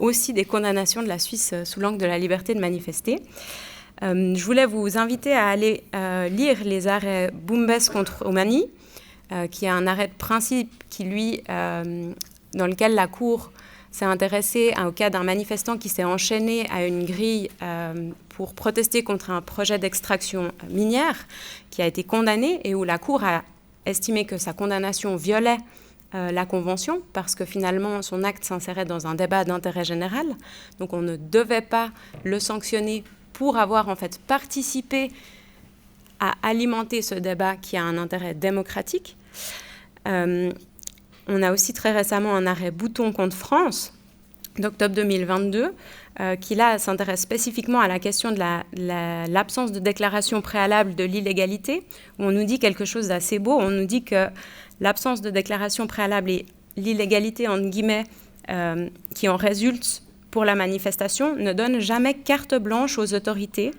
aussi des condamnations de la Suisse sous l'angle de la liberté de manifester. Je voulais vous inviter à aller lire les arrêts Boumbès contre Omani, qui est un arrêt de principe qui, lui, dans lequel la Cour s'est intéressé au cas d'un manifestant qui s'est enchaîné à une grille pour protester contre un projet d'extraction minière qui a été condamné et où la Cour a estimé que sa condamnation violait la Convention parce que finalement son acte s'insérait dans un débat d'intérêt général. Donc on ne devait pas le sanctionner pour avoir en fait participé à alimenter ce débat qui a un intérêt démocratique. On a aussi très récemment un arrêt Bouton contre France d'octobre 2022 qui là s'intéresse spécifiquement à la question de l'absence de déclaration préalable de l'illégalité, où on nous dit quelque chose d'assez beau. On nous dit que l'absence de déclaration préalable et l'illégalité, entre guillemets, qui en résulte pour la manifestation, ne donne jamais carte blanche aux autorités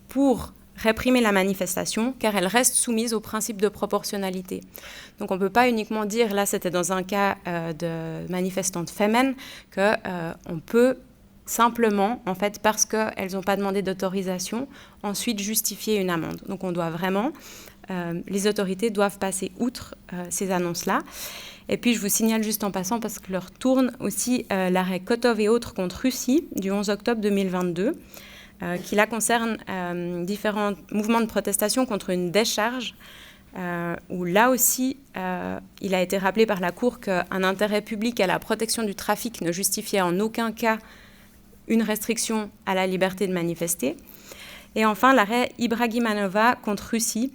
pour réprimer la manifestation, car elle reste soumise au principe de proportionnalité. Donc on ne peut pas uniquement dire, là c'était dans un cas de manifestantes féminines, qu'on peut simplement, en fait, parce qu'elles n'ont pas demandé d'autorisation, ensuite justifier une amende. Donc on doit vraiment, les autorités doivent passer outre ces annonces-là. Et puis je vous signale juste en passant, parce que leur tourne aussi l'arrêt Kotov et autres contre Russie du 11 octobre 2022, qui là concerne différents mouvements de protestation contre une décharge, où là aussi, il a été rappelé par la Cour qu'un intérêt public à la protection du trafic ne justifiait en aucun cas une restriction à la liberté de manifester. Et enfin, l'arrêt Ibragimanova contre Russie,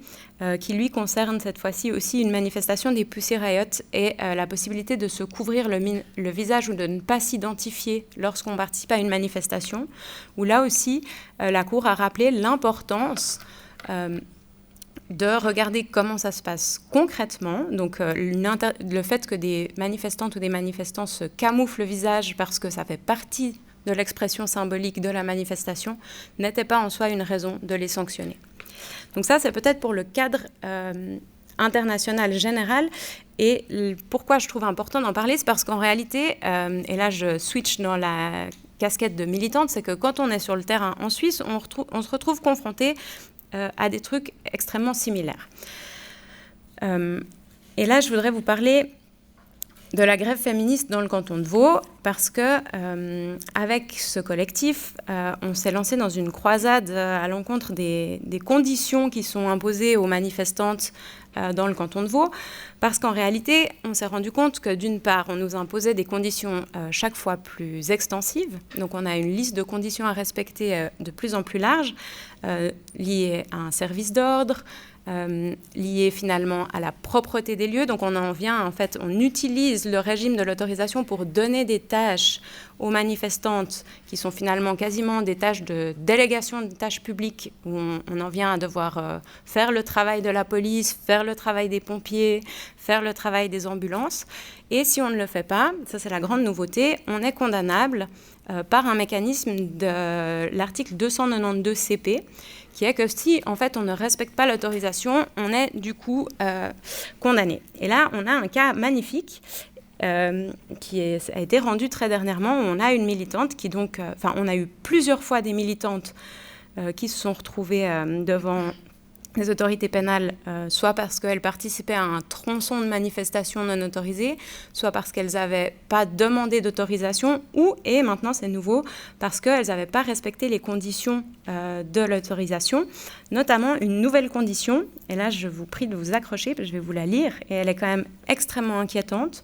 qui lui concerne cette fois-ci aussi une manifestation des Pussy Riot et la possibilité de se couvrir le visage ou de ne pas s'identifier lorsqu'on participe à une manifestation, où là aussi, la Cour a rappelé l'importance de regarder comment ça se passe concrètement. Donc le fait que des manifestantes ou des manifestants se camouflent le visage parce que ça fait partie de l'expression symbolique de la manifestation n'était pas en soi une raison de les sanctionner. Donc ça, c'est peut-être pour le cadre international général. Et pourquoi je trouve important d'en parler, c'est parce qu'en réalité, et là je switch dans la casquette de militante, c'est que quand on est sur le terrain en Suisse, on se retrouve confronté à des trucs extrêmement similaires. Et là, je voudrais vous parler de la grève féministe dans le canton de Vaud, parce que avec ce collectif, on s'est lancé dans une croisade à l'encontre des conditions qui sont imposées aux manifestantes dans le canton de Vaud, parce qu'en réalité, on s'est rendu compte que d'une part, on nous imposait des conditions chaque fois plus extensives, donc on a une liste de conditions à respecter de plus en plus large, liées à un service d'ordre, lié finalement à la propreté des lieux. Donc on en vient, en fait, on utilise le régime de l'autorisation pour donner des tâches aux manifestantes qui sont finalement quasiment des tâches de délégation de tâches publiques, où on en vient à devoir faire le travail de la police, faire le travail des pompiers, faire le travail des ambulances. Et si on ne le fait pas, ça c'est la grande nouveauté, on est condamnable par un mécanisme de l'article 292 CP, qui est que si, en fait, on ne respecte pas l'autorisation, on est du coup condamné. Et là, on a un cas magnifique qui a été rendu très dernièrement, où on a une militante qui donc... on a eu plusieurs fois des militantes qui se sont retrouvées devant les autorités pénales, soit parce qu'elles participaient à un tronçon de manifestation non autorisée, soit parce qu'elles n'avaient pas demandé d'autorisation, et maintenant c'est nouveau, parce qu'elles n'avaient pas respecté les conditions de l'autorisation, notamment une nouvelle condition, et là je vous prie de vous accrocher, parce que je vais vous la lire, et elle est quand même extrêmement inquiétante.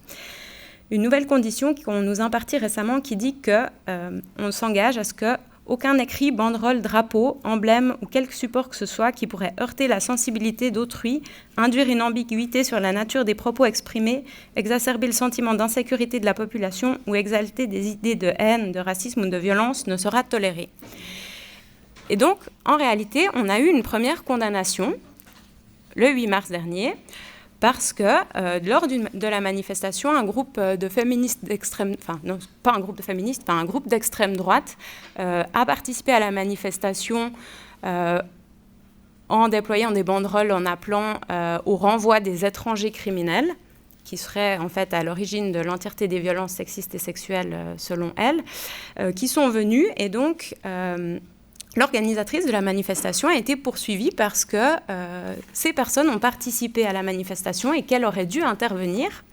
Une nouvelle condition qu'on nous impartit récemment qui dit qu'on s'engage à ce que aucun écrit, banderole, drapeau, emblème ou quelque support que ce soit qui pourrait heurter la sensibilité d'autrui, induire une ambiguïté sur la nature des propos exprimés, exacerber le sentiment d'insécurité de la population ou exalter des idées de haine, de racisme ou de violence ne sera toléré. Et donc, en réalité, on a eu une première condamnation le 8 mars dernier, parce que lors de la manifestation, un groupe de féministes d'extrême... Enfin, non, pas un groupe de féministes, un groupe d'extrême droite a participé à la manifestation en déployant des banderoles en appelant au renvoi des étrangers criminels, qui seraient en fait à l'origine de l'entièreté des violences sexistes et sexuelles selon elles, qui sont venus et donc... L'organisatrice de la manifestation a été poursuivie parce que ces personnes ont participé à la manifestation et qu'elle aurait dû intervenir.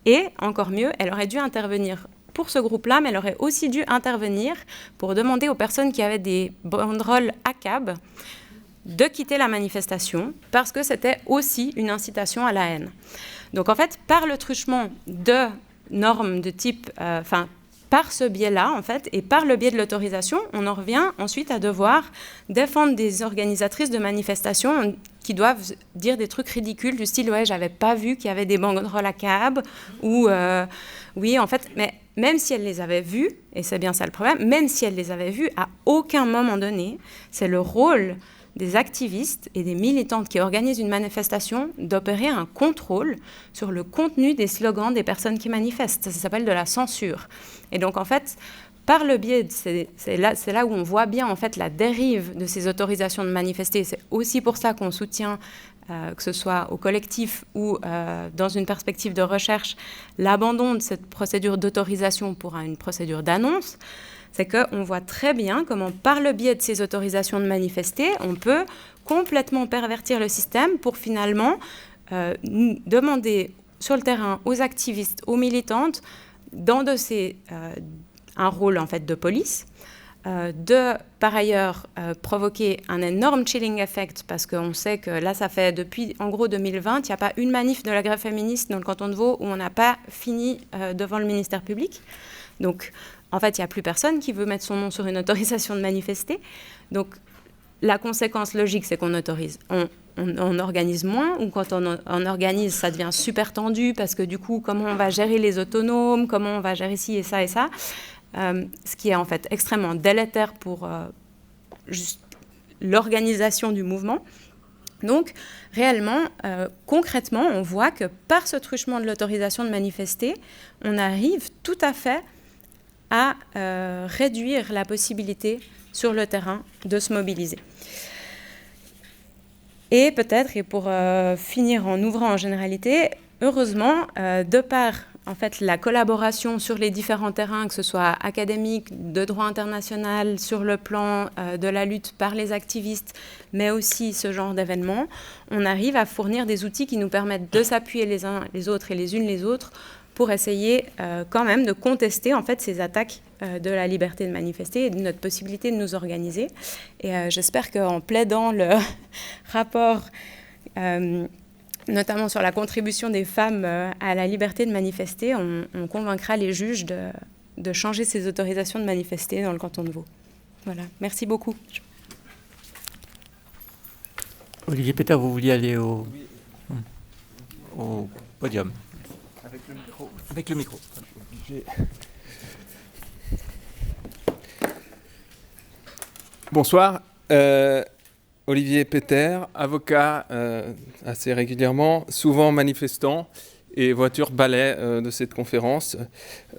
Et encore mieux, elle aurait dû intervenir pour ce groupe-là, mais elle aurait aussi dû intervenir pour demander aux personnes qui avaient des banderoles ACAB de quitter la manifestation, parce que c'était aussi une incitation à la haine. Donc en fait, par le truchement de normes de type... par ce biais-là, en fait, et par le biais de l'autorisation, on en revient ensuite à devoir défendre des organisatrices de manifestations qui doivent dire des trucs ridicules du style « ouais, j'avais pas vu qu'il y avait des banderoles ACAB » ou « oui, en fait, mais même si elles les avaient vues, et c'est bien ça le problème, même si elles les avaient vues, à aucun moment donné, c'est le rôle des activistes et des militantes qui organisent une manifestation d'opérer un contrôle sur le contenu des slogans des personnes qui manifestent. Ça s'appelle de la censure. Et donc, en fait, par le biais, c'est là où on voit bien en fait, la dérive de ces autorisations de manifester. C'est aussi pour ça qu'on soutient, que ce soit au collectif ou dans une perspective de recherche, l'abandon de cette procédure d'autorisation pour une procédure d'annonce. C'est qu'on voit très bien comment, par le biais de ces autorisations de manifester, on peut complètement pervertir le système pour finalement demander sur le terrain aux activistes, aux militantes, d'endosser un rôle en fait de police, de par ailleurs provoquer un énorme chilling effect, parce qu'on sait que là, ça fait depuis en gros 2020, il n'y a pas une manif de la grève féministe dans le canton de Vaud où on n'a pas fini devant le ministère public. Donc, en fait, il n'y a plus personne qui veut mettre son nom sur une autorisation de manifester. Donc, la conséquence logique, c'est qu'on autorise. On organise moins, ou quand on organise, ça devient super tendu, parce que du coup, comment on va gérer les autonomes, comment on va gérer ci et ça, ce qui est en fait extrêmement délétère pour juste l'organisation du mouvement. Donc, réellement, concrètement, on voit que par ce truchement de l'autorisation de manifester, on arrive tout à fait à réduire la possibilité sur le terrain de se mobiliser. Et peut-être, et pour finir en ouvrant en généralité, heureusement, de par en fait, la collaboration sur les différents terrains, que ce soit académique, de droit international, sur le plan de la lutte par les activistes, mais aussi ce genre d'événements, on arrive à fournir des outils qui nous permettent de s'appuyer les uns les autres et les unes les autres pour essayer quand même de contester en fait, ces attaques de la liberté de manifester et de notre possibilité de nous organiser. Et j'espère qu'en plaidant le rapport, notamment sur la contribution des femmes à la liberté de manifester, on convaincra les juges de changer ces autorisations de manifester dans le canton de Vaud. Voilà, merci beaucoup.
Olivier Peter, vous vouliez aller au podium. Avec le micro.
Bonsoir, Olivier Peter, avocat assez régulièrement, souvent manifestant et voiture balai de cette conférence.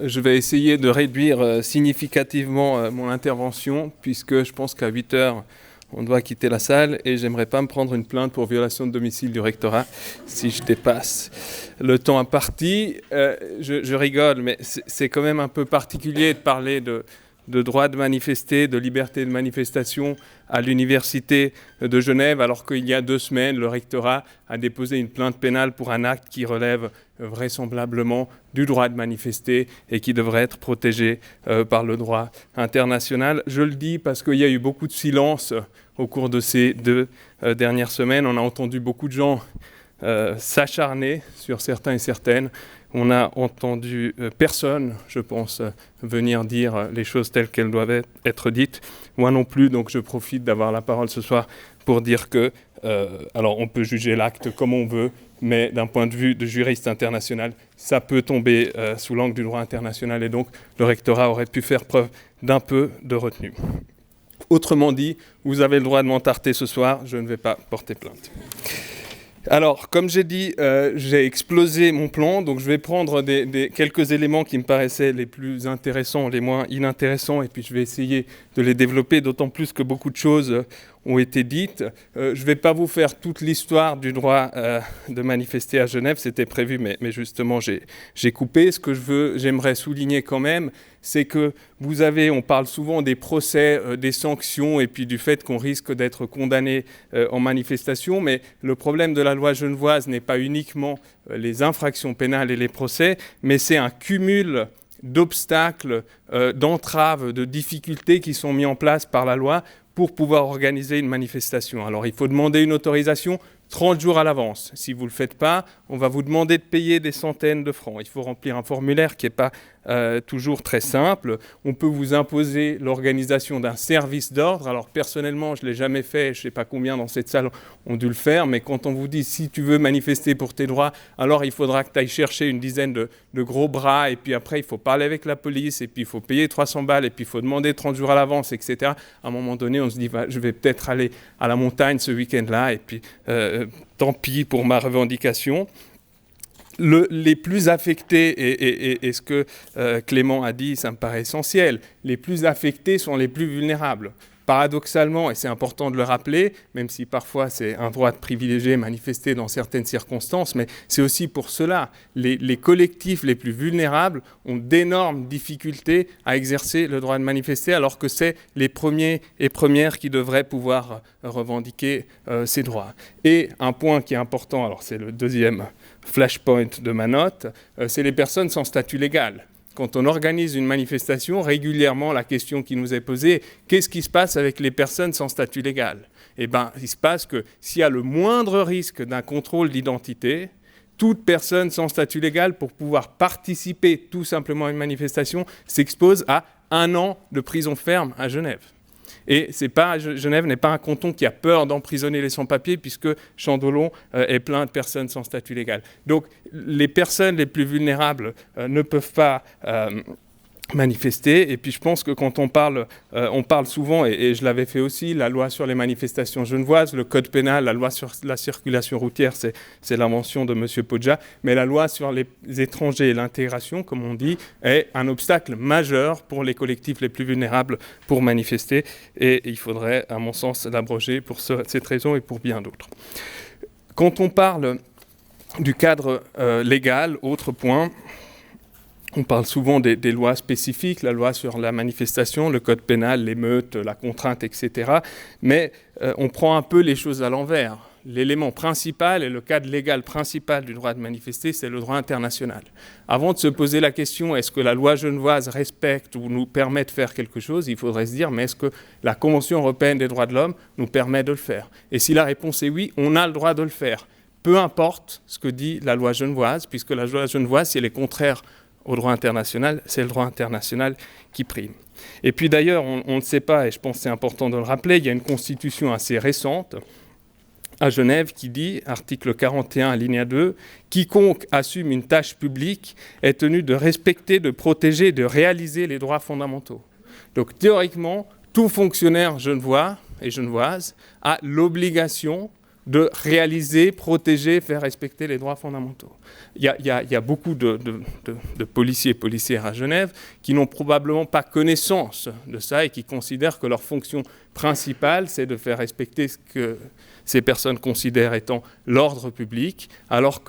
Je vais essayer de réduire significativement mon intervention puisque je pense qu'à 8 heures, on doit quitter la salle et j'aimerais pas me prendre une plainte pour violation de domicile du rectorat si je dépasse le temps imparti. Je rigole, mais c'est quand même un peu particulier de parler de droit de manifester, de liberté de manifestation à l'université de Genève, alors qu'il y a 2 semaines, le rectorat a déposé une plainte pénale pour un acte qui relève vraisemblablement du droit de manifester et qui devrait être protégé par le droit international. Je le dis parce qu'il y a eu beaucoup de silence au cours de ces 2 dernières semaines. On a entendu beaucoup de gens s'acharner sur certains et certaines. On n'a entendu personne, je pense, venir dire les choses telles qu'elles doivent être dites. Moi non plus, donc je profite d'avoir la parole ce soir pour dire que, alors on peut juger l'acte comme on veut, mais d'un point de vue de juriste international, ça peut tomber sous l'angle du droit international et donc le rectorat aurait pu faire preuve d'un peu de retenue. Autrement dit, vous avez le droit de m'entarter ce soir, je ne vais pas porter plainte. Alors, comme j'ai dit, j'ai explosé mon plan, donc je vais prendre quelques éléments qui me paraissaient les plus intéressants, les moins inintéressants, et puis je vais essayer de les développer, d'autant plus que beaucoup de choses ont été dites. Je ne vais pas vous faire toute l'histoire du droit de manifester à Genève, c'était prévu, mais justement j'ai coupé. Ce que j'aimerais souligner quand même, c'est que on parle souvent des procès, des sanctions et puis du fait qu'on risque d'être condamné en manifestation, mais le problème de la loi genevoise n'est pas uniquement les infractions pénales et les procès, mais c'est un cumul d'obstacles, d'entraves, de difficultés qui sont mis en place par la loi pour pouvoir organiser une manifestation. Alors il faut demander une autorisation 30 jours à l'avance. Si vous ne le faites pas, on va vous demander de payer des centaines de francs. Il faut remplir un formulaire qui n'est pas toujours très simple. On peut vous imposer l'organisation d'un service d'ordre. Alors personnellement, je ne l'ai jamais fait, je ne sais pas combien dans cette salle ont dû le faire, mais quand on vous dit si tu veux manifester pour tes droits, alors il faudra que tu ailles chercher une dizaine de gros bras, et puis après il faut parler avec la police, et puis il faut payer 300 balles, et puis il faut demander 30 jours à l'avance, etc. À un moment donné, on se dit je vais peut-être aller à la montagne ce week-end-là, et puis tant pis pour ma revendication. Les plus affectés, et ce que Clément a dit, ça me paraît essentiel, les plus affectés sont les plus vulnérables. Paradoxalement, et c'est important de le rappeler, même si parfois c'est un droit de privilégié manifesté dans certaines circonstances, mais c'est aussi pour cela. Les collectifs les plus vulnérables ont d'énormes difficultés à exercer le droit de manifester, alors que c'est les premiers et premières qui devraient pouvoir revendiquer ces droits. Et un point qui est important, alors c'est le deuxième flashpoint de ma note, c'est les personnes sans statut légal. Quand on organise une manifestation, régulièrement, la question qui nous est posée, qu'est-ce qui se passe avec les personnes sans statut légal ? Eh bien, il se passe que s'il y a le moindre risque d'un contrôle d'identité, toute personne sans statut légal, pour pouvoir participer tout simplement à une manifestation, s'expose à 1 an de prison ferme à Genève. Et Genève n'est pas un canton qui a peur d'emprisonner les sans-papiers, puisque Chandolon est plein de personnes sans statut légal. Donc les personnes les plus vulnérables ne peuvent pas manifester. Et puis je pense que quand on parle souvent, et je l'avais fait aussi, la loi sur les manifestations genevoises, le code pénal, la loi sur la circulation routière, c'est l'invention de M. Podja, mais la loi sur les étrangers et l'intégration, comme on dit, est un obstacle majeur pour les collectifs les plus vulnérables pour manifester, et il faudrait, à mon sens, l'abroger pour cette raison et pour bien d'autres. Quand on parle du cadre légal, autre point, on parle souvent des lois spécifiques, la loi sur la manifestation, le code pénal, l'émeute, la contrainte, etc. Mais on prend un peu les choses à l'envers. L'élément principal et le cadre légal principal du droit de manifester, c'est le droit international. Avant de se poser la question, est-ce que la loi genevoise respecte ou nous permet de faire quelque chose, il faudrait se dire, mais est-ce que la Convention européenne des droits de l'homme nous permet de le faire ? Et si la réponse est oui, on a le droit de le faire. Peu importe ce que dit la loi genevoise, puisque la loi genevoise, si elle est contraire au droit international, c'est le droit international qui prime. Et puis d'ailleurs, on ne sait pas, et je pense que c'est important de le rappeler, il y a une constitution assez récente à Genève qui dit, article 41, alinéa 2, « Quiconque assume une tâche publique est tenu de respecter, de protéger, de réaliser les droits fondamentaux. » Donc théoriquement, tout fonctionnaire genevois et genevoise a l'obligation de réaliser, protéger, faire respecter les droits fondamentaux. Il y a beaucoup de policiers et policières à Genève qui n'ont probablement pas connaissance de ça et qui considèrent que leur fonction principale, c'est de faire respecter ce que ces personnes considèrent étant l'ordre public, alors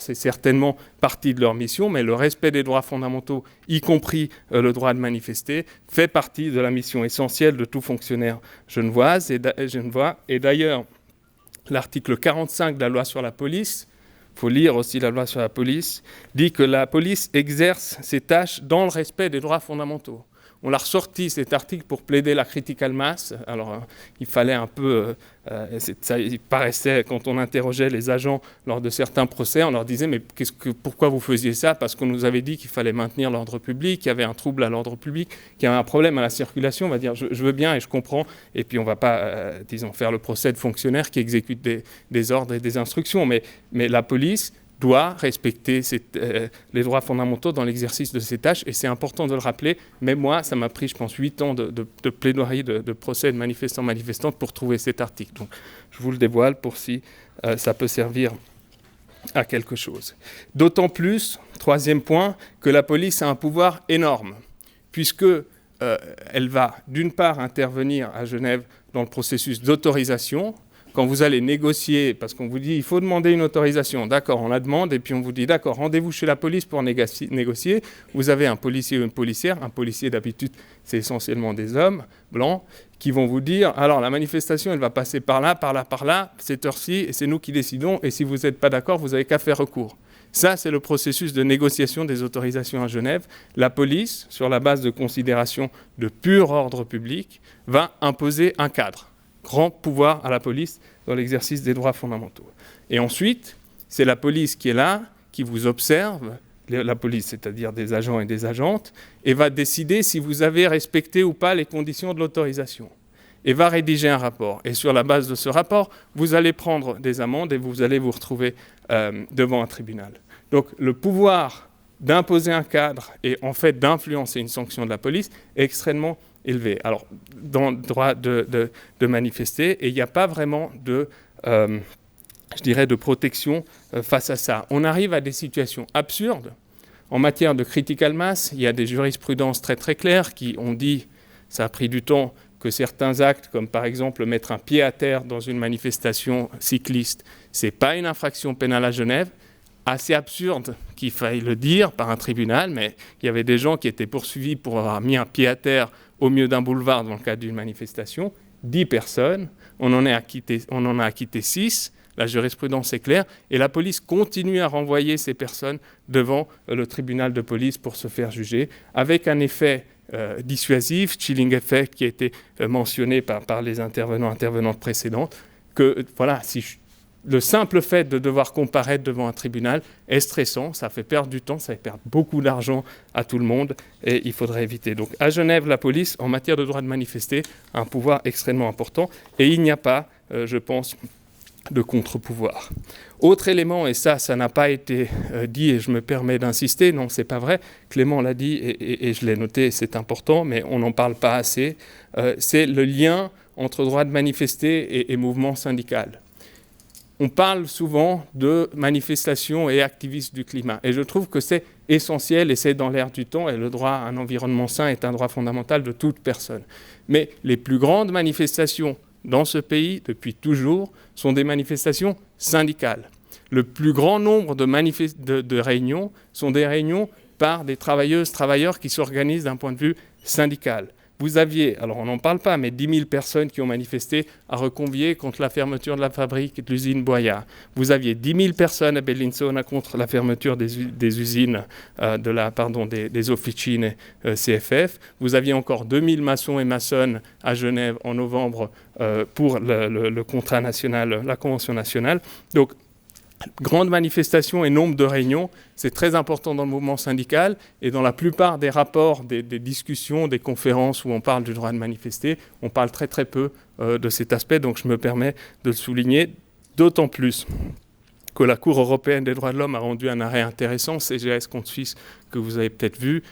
c'est certainement partie de leur mission, mais le respect des droits fondamentaux, y compris le droit de manifester, fait partie de la mission essentielle de tout fonctionnaire genevois. Et d'ailleurs, l'article 45 de la loi sur la police, il faut lire aussi la loi sur la police, dit que la police exerce ses tâches dans le respect des droits fondamentaux. On l'a ressorti cet article pour plaider la critical mass. Alors, il fallait un peu... il paraissait, quand on interrogeait les agents lors de certains procès, on leur disait « Mais pourquoi vous faisiez ça ?» Parce qu'on nous avait dit qu'il fallait maintenir l'ordre public, qu'il y avait un trouble à l'ordre public, qu'il y avait un problème à la circulation. On va dire « Je veux bien et je comprends. » Et puis, on ne va pas, faire le procès de fonctionnaires qui exécutent des ordres et des instructions. Mais la police doit respecter les droits fondamentaux dans l'exercice de ses tâches, et c'est important de le rappeler. Mais moi, ça m'a pris, je pense, 8 ans de plaidoirie, de procès de manifestants-manifestantes pour trouver cet article. Donc, je vous le dévoile pour si ça peut servir à quelque chose. D'autant plus, troisième point, que la police a un pouvoir énorme, puisque elle va d'une part intervenir à Genève dans le processus d'autorisation. Quand vous allez négocier, parce qu'on vous dit il faut demander une autorisation, d'accord, on la demande, et puis on vous dit d'accord, rendez-vous chez la police pour négocier. Vous avez un policier ou une policière, un policier d'habitude c'est essentiellement des hommes blancs, qui vont vous dire alors la manifestation elle va passer par là, cette heure-ci, et c'est nous qui décidons, et si vous n'êtes pas d'accord, vous n'avez qu'à faire recours. Ça, c'est le processus de négociation des autorisations à Genève. La police, sur la base de considérations de pur ordre public, va imposer un cadre. Grand pouvoir à la police dans l'exercice des droits fondamentaux. Et ensuite, c'est la police qui est là, qui vous observe, la police, c'est-à-dire des agents et des agentes, et va décider si vous avez respecté ou pas les conditions de l'autorisation. Et va rédiger un rapport. Et sur la base de ce rapport, vous allez prendre des amendes et vous allez vous retrouver devant un tribunal. Donc le pouvoir d'imposer un cadre et en fait d'influencer une sanction de la police est extrêmement élevé. Alors, dans le droit de manifester, et il n'y a pas vraiment de protection face à ça. On arrive à des situations absurdes. En matière de critical mass, il y a des jurisprudences très très claires qui ont dit, ça a pris du temps, que certains actes, comme par exemple mettre un pied à terre dans une manifestation cycliste, ce n'est pas une infraction pénale à Genève. Assez absurde qu'il faille le dire par un tribunal, mais il y avait des gens qui étaient poursuivis pour avoir mis un pied à terre au milieu d'un boulevard dans le cadre d'une manifestation. 10 personnes, on en a acquitté 6, la jurisprudence est claire, et la police continue à renvoyer ces personnes devant le tribunal de police pour se faire juger, avec un effet dissuasif, chilling effect, qui a été mentionné par les intervenantes précédentes, que voilà, le simple fait de devoir comparaître devant un tribunal est stressant, ça fait perdre du temps, ça fait perdre beaucoup d'argent à tout le monde et il faudrait éviter. Donc à Genève, la police, en matière de droit de manifester, a un pouvoir extrêmement important et il n'y a pas, je pense, de contre-pouvoir. Autre élément, et ça n'a pas été dit et je me permets d'insister, non, c'est pas vrai, Clément l'a dit et je l'ai noté, c'est important, mais on n'en parle pas assez, c'est le lien entre droit de manifester et mouvement syndical. On parle souvent de manifestations et activistes du climat. Et je trouve que c'est essentiel et c'est dans l'air du temps. Et le droit à un environnement sain est un droit fondamental de toute personne. Mais les plus grandes manifestations dans ce pays, depuis toujours, sont des manifestations syndicales. Le plus grand nombre de réunions sont des réunions par des travailleuses, travailleurs qui s'organisent d'un point de vue syndical. Vous aviez, alors on n'en parle pas, mais 10 000 personnes qui ont manifesté à Reconvier contre la fermeture de la fabrique de l'usine Boyard. Vous aviez 10 000 personnes à Bellinzona contre la fermeture des usines, des officines CFF. Vous aviez encore 2 000 maçons et maçonnes à Genève en novembre pour le contrat national, la convention nationale. Donc, grande manifestation et nombre de réunions, c'est très important dans le mouvement syndical et dans la plupart des rapports, des discussions, des conférences où on parle du droit de manifester, on parle très très peu de cet aspect, donc je me permets de le souligner, d'autant plus que la Cour européenne des droits de l'homme a rendu un arrêt intéressant, CGS contre Suisse, que vous avez peut-être vu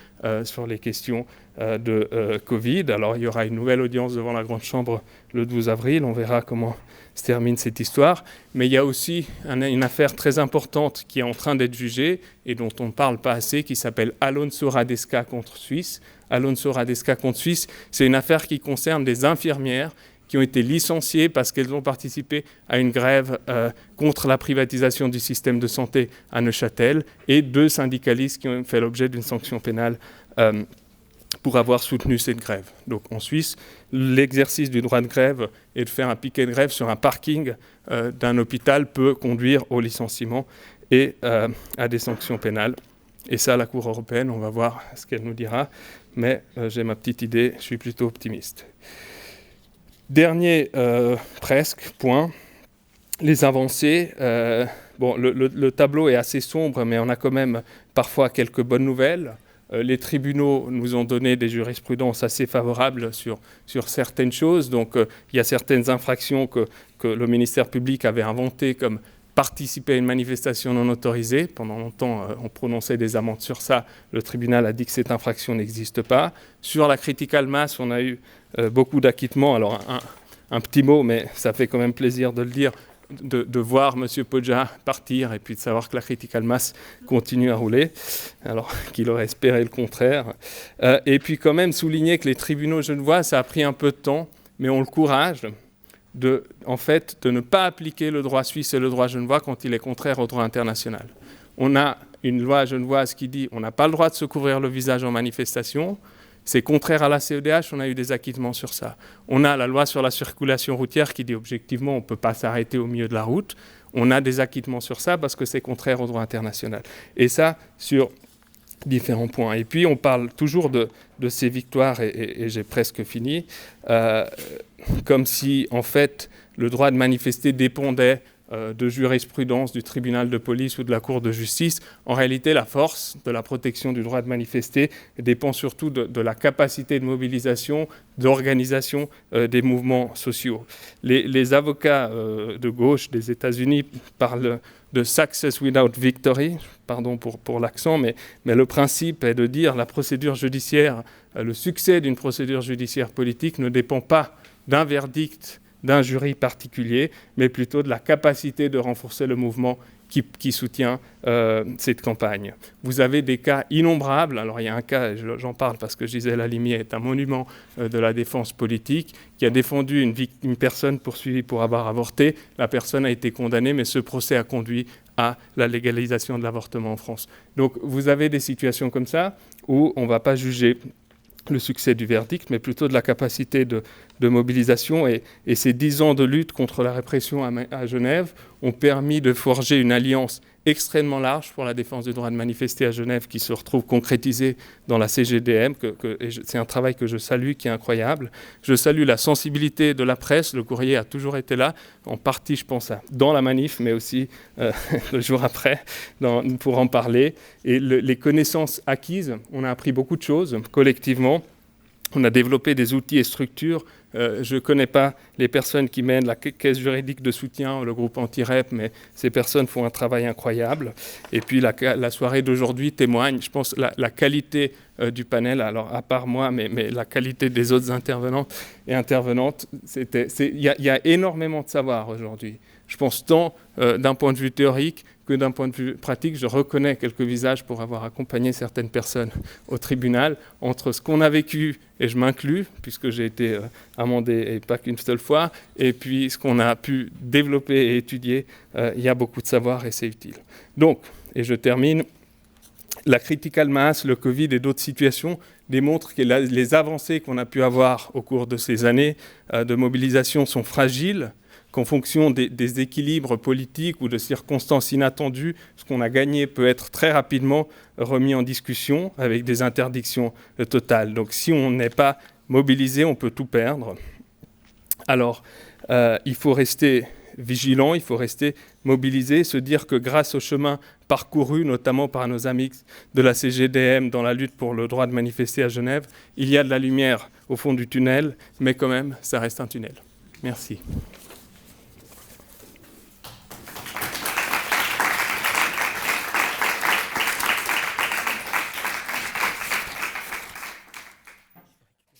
sur les questions de Covid. Alors il y aura une nouvelle audience devant la Grande Chambre le 12 avril, on verra comment se termine cette histoire. Mais il y a aussi une affaire très importante qui est en train d'être jugée et dont on ne parle pas assez, qui s'appelle Alonso Radesca contre Suisse. Alonso Radesca contre Suisse, c'est une affaire qui concerne des infirmières qui ont été licenciées parce qu'elles ont participé à une grève contre la privatisation du système de santé à Neuchâtel et 2 syndicalistes qui ont fait l'objet d'une sanction pénale pour avoir soutenu cette grève. Donc en Suisse, l'exercice du droit de grève et de faire un piquet de grève sur un parking d'un hôpital peut conduire au licenciement et à des sanctions pénales. Et ça, la Cour européenne, on va voir ce qu'elle nous dira, mais j'ai ma petite idée, je suis plutôt optimiste. Dernier point, les avancées. Le tableau est assez sombre, mais on a quand même parfois quelques bonnes nouvelles. Les tribunaux nous ont donné des jurisprudences assez favorables sur certaines choses. Donc, il y a certaines infractions que le ministère public avait inventées, comme participer à une manifestation non autorisée. Pendant longtemps, on prononçait des amendes sur ça. Le tribunal a dit que cette infraction n'existe pas. Sur la critical mass, on a eu beaucoup d'acquittements. Alors, un petit mot, mais ça fait quand même plaisir de le dire. de voir M. Podja partir et puis de savoir que la critical mass continue à rouler, alors qu'il aurait espéré le contraire. Et puis quand même souligner que les tribunaux genevois, ça a pris un peu de temps, mais ont le courage de ne pas appliquer le droit suisse et le droit genevois quand il est contraire au droit international. On a une loi genevoise qui dit on n'a pas le droit de se couvrir le visage en manifestation. C'est contraire à la CEDH, on a eu des acquittements sur ça. On a la loi sur la circulation routière qui dit objectivement on ne peut pas s'arrêter au milieu de la route. On a des acquittements sur ça parce que c'est contraire au droit international. Et ça, sur différents points. Et puis on parle toujours de ces victoires, et j'ai presque fini, comme si en fait le droit de manifester dépendait de jurisprudence du tribunal de police ou de la Cour de justice. En réalité, la force de la protection du droit de manifester dépend surtout de la capacité de mobilisation, d'organisation des mouvements sociaux. Les avocats de gauche des États-Unis parlent de « success without victory », pardon pour l'accent, mais le principe est de dire la procédure judiciaire, le succès d'une procédure judiciaire politique ne dépend pas d'un verdict d'un jury particulier, mais plutôt de la capacité de renforcer le mouvement qui soutient cette campagne. Vous avez des cas innombrables. Alors il y a un cas, j'en parle parce que Gisèle Halimi est un monument de la défense politique, qui a défendu une personne poursuivie pour avoir avorté. La personne a été condamnée, mais ce procès a conduit à la légalisation de l'avortement en France. Donc vous avez des situations comme ça où on ne va pas juger le succès du verdict, mais plutôt de la capacité de mobilisation. Et ces 10 ans de lutte contre la répression à Genève ont permis de forger une alliance extrêmement large pour la défense du droit de manifester à Genève, qui se retrouve concrétisée dans la CGDM. C'est un travail que je salue, qui est incroyable. Je salue la sensibilité de la presse. Le Courrier a toujours été là, en partie, je pense, dans la manif, mais aussi le jour après, pour en parler. Et les connaissances acquises, on a appris beaucoup de choses collectivement. On a développé des outils et structures. Je ne connais pas les personnes qui mènent la caisse juridique de soutien, le groupe anti-REP, mais ces personnes font un travail incroyable. Et puis la soirée d'aujourd'hui témoigne, je pense, la qualité du panel, alors à part moi, mais la qualité des autres intervenantes et intervenantes. Il y a énormément de savoir aujourd'hui. Je pense tant d'un point de vue théorique que d'un point de vue pratique. Je reconnais quelques visages pour avoir accompagné certaines personnes au tribunal. Entre ce qu'on a vécu, et je m'inclus, puisque j'ai été amendé et pas qu'une seule fois, et puis ce qu'on a pu développer et étudier, il y a beaucoup de savoir et c'est utile. Donc, et je termine, la critical mass, le Covid et d'autres situations démontrent que les avancées qu'on a pu avoir au cours de ces années de mobilisation sont fragiles, qu'en fonction des équilibres politiques ou de circonstances inattendues, ce qu'on a gagné peut être très rapidement remis en discussion avec des interdictions totales. Donc si on n'est pas mobilisé, on peut tout perdre. Alors, il faut rester vigilant, il faut rester mobilisé, se dire que grâce au chemin parcouru, notamment par nos amis de la CGDM dans la lutte pour le droit de manifester à Genève, il y a de la lumière au fond du tunnel, mais quand même, ça reste un tunnel. Merci.